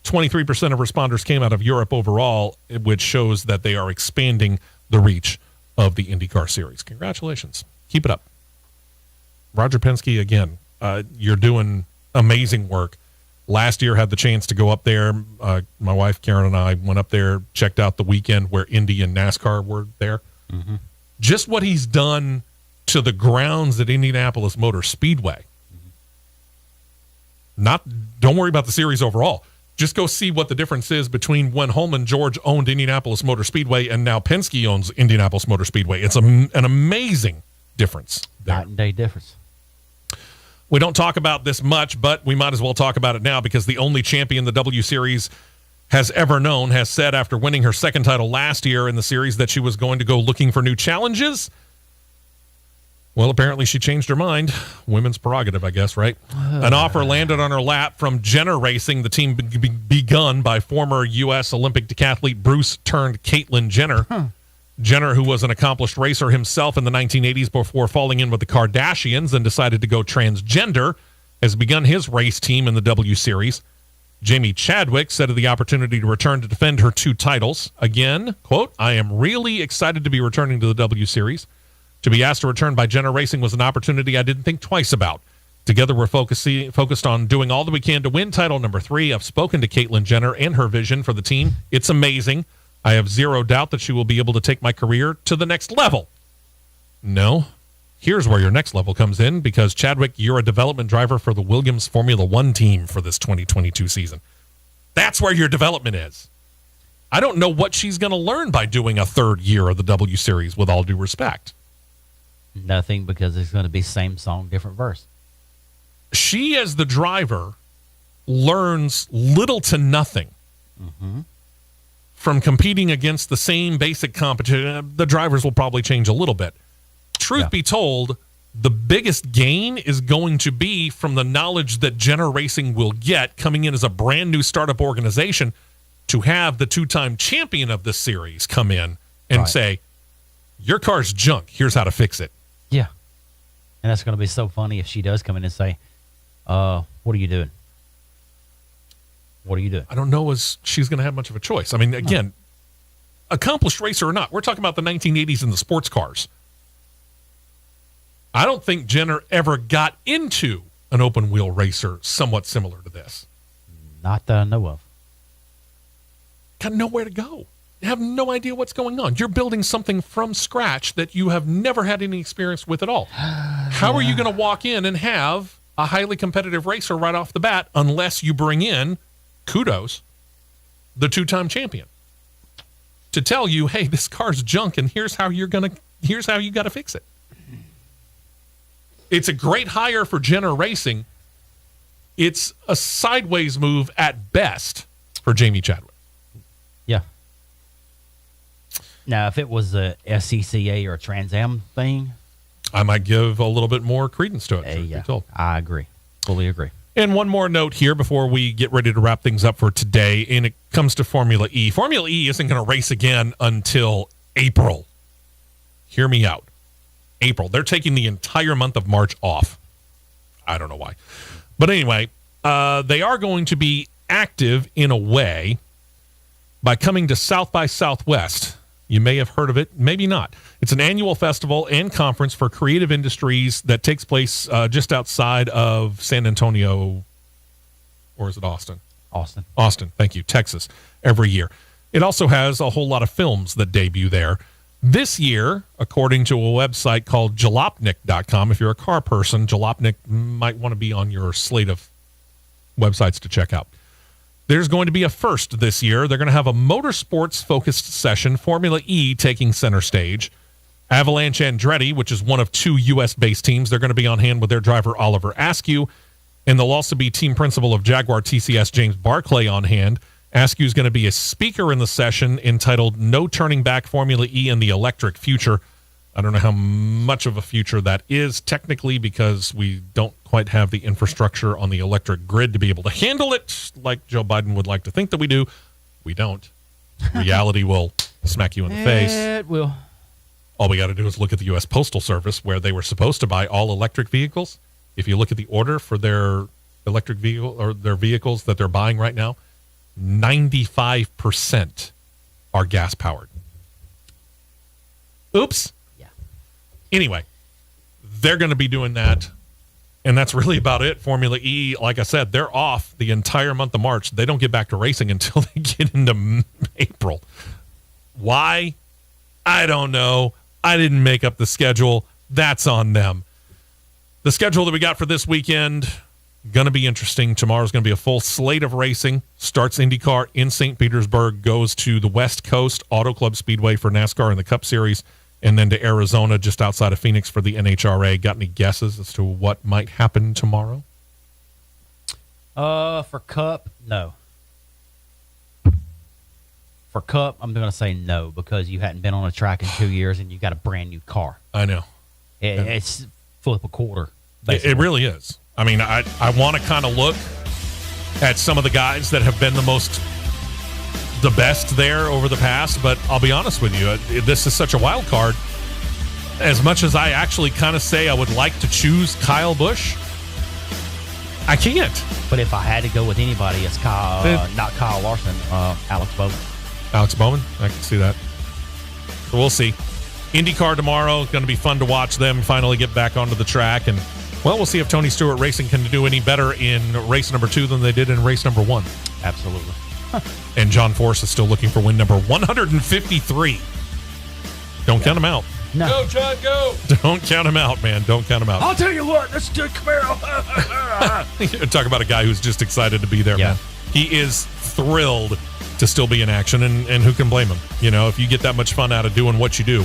23% of responders came out of Europe overall, which shows that they are expanding the reach of the IndyCar series. Congratulations. Keep it up. Roger Penske, again, you're doing amazing work. Last year, had the chance to go up there. My wife, Karen, and I went up there, checked out the weekend where Indy and NASCAR were there. Mm-hmm. Just what he's done to the grounds at Indianapolis Motor Speedway. Don't worry about the series overall. Just go see what the difference is between when Holman George owned Indianapolis Motor Speedway and now Penske owns Indianapolis Motor Speedway. It's an amazing difference there. Night and day difference. We don't talk about this much, but we might as well talk about it now because the only champion the W Series has ever known has said after winning her second title last year in the series that she was going to go looking for new challenges. Well, apparently she changed her mind. Women's prerogative, I guess, right? An offer landed on her lap from Jenner Racing, the team begun by former U.S. Olympic decathlete Bruce turned Caitlyn Jenner. Jenner, who was an accomplished racer himself in the 1980s before falling in with the Kardashians and decided to go transgender, has begun his race team in the W Series. Jamie Chadwick said of the opportunity to return to defend her 2 titles. Again, quote, "I am really excited to be returning to the W Series. To be asked to return by Jenner Racing was an opportunity I didn't think twice about. Together, we're focused on doing all that we can to win title number 3. I've spoken to Caitlyn Jenner and her vision for the team. It's amazing. I have zero doubt that she will be able to take my career to the next level." No. Here's where your next level comes in because, Chadwick, you're a development driver for the Williams Formula One team for this 2022 season. That's where your development is. I don't know what she's going to learn by doing a third year of the W Series, with all due respect. Nothing, because it's going to be same song, different verse. She, as the driver, learns little to nothing from competing against the same basic competition. The drivers will probably change a little bit. Truth be told, the biggest gain is going to be from the knowledge that Jenner Racing will get coming in as a brand new startup organization to have the 2-time champion of this series come in and say, your car's junk. Here's how to fix it. Yeah. And that's going to be so funny if she does come in and say, what are you doing? What are you doing? I don't know as she's going to have much of a choice. I mean, again, accomplished racer or not, we're talking about the 1980s and the sports cars. I don't think Jenner ever got into an open-wheel racer somewhat similar to this. Not that I know of. Got nowhere to go. You have no idea what's going on. You're building something from scratch that you have never had any experience with at all. How are you going to walk in and have a highly competitive racer right off the bat unless you bring in, kudos, the 2-time champion to tell you, hey, this car's junk and here's how you got to fix it. It's a great hire for Jenner Racing. It's a sideways move at best for Jamie Chadwick. Yeah. Now, if it was a SCCA or a Trans Am thing, I might give a little bit more credence to it. yeah, I agree. Fully agree. And one more note here before we get ready to wrap things up for today, and it comes to Formula E. Formula E isn't going to race again until April. Hear me out. April. They're taking the entire month of March off. I don't know why. But anyway, they are going to be active in a way by coming to South by Southwest. You may have heard of it, maybe not. It's an annual festival and conference for creative industries that takes place just outside of San Antonio, or is it Austin? Austin, thank you, Texas, every year. It also has a whole lot of films that debut there. This year, according to a website called jalopnik.com, if you're a car person, Jalopnik might want to be on your slate of websites to check out. There's going to be a first this year. They're going to have a motorsports-focused session, Formula E taking center stage. Avalanche Andretti, which is one of 2 U.S.-based teams, they're going to be on hand with their driver Oliver Askew. And there'll also be team principal of Jaguar TCS, James Barclay, on hand. Askew is going to be a speaker in the session entitled No Turning Back Formula E and the Electric Future. I don't know how much of a future that is technically because we don't quite have the infrastructure on the electric grid to be able to handle it like Joe Biden would like to think that we do. We don't. Reality will smack you in the face. It will. All we got to do is look at the U.S. Postal Service where they were supposed to buy all electric vehicles. If you look at the order for their electric vehicle or their vehicles that they're buying right now, 95% are gas powered. Oops. Anyway, they're going to be doing that, and that's really about it. Formula E, like I said, they're off the entire month of March. They don't get back to racing until they get into April. Why? I don't know. I didn't make up the schedule. That's on them. The schedule that we got for this weekend, going to be interesting. Tomorrow's going to be a full slate of racing. Starts Indycar in St. Petersburg, goes to the West Coast Auto Club Speedway for NASCAR in the Cup Series, and then to Arizona, just outside of Phoenix for the NHRA. Got any guesses as to what might happen tomorrow? For Cup, no. For Cup, I'm going to say no because you hadn't been on a track in 2 years and you got a brand new car. I know. It's flip a quarter. It really is. I mean, I want to kind of look at some of the guys that have been the best there over the past, but I'll be honest with you, this is such a wild card. As much as I actually kind of say I would like to choose Kyle Busch, I can't. But if I had to go with anybody, it's not Kyle Larson, Alex Bowman. Alex Bowman? I can see that. So we'll see. IndyCar tomorrow, going to be fun to watch them finally get back onto the track. And, well, we'll see if Tony Stewart Racing can do any better in race number 2 than they did in race number 1. Absolutely. And John Force is still looking for win number 153. Don't count him out. No. Go, John, go! Don't count him out, man. Don't count him out. I'll tell you what, let's do Camaro. Talk about a guy who's just excited to be there, man. He is thrilled to still be in action, and who can blame him? You know, if you get that much fun out of doing what you do,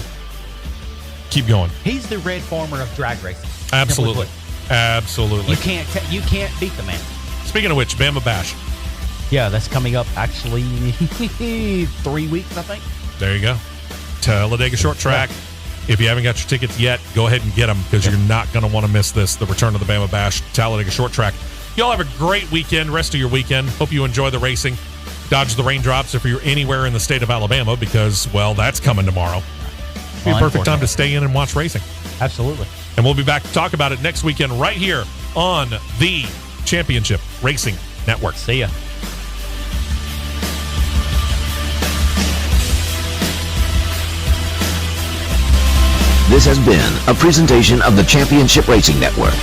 keep going. He's the Red Farmer of drag racing. Absolutely. Absolutely. You can't beat the man. Speaking of which, Bama Bash. Yeah, that's coming up actually 3 weeks, I think. There you go. Talladega Short Track. Yeah. If you haven't got your tickets yet, go ahead and get them because you're not going to want to miss this, the return of the Bama Bash, Talladega Short Track. Y'all have a great weekend, rest of your weekend. Hope you enjoy the racing. Dodge the raindrops if you're anywhere in the state of Alabama because, well, that's coming tomorrow. Be a perfect time to stay in and watch racing. Absolutely. And we'll be back to talk about it next weekend right here on the Championship Racing Network. See ya. This has been a presentation of the Championship Racing Network.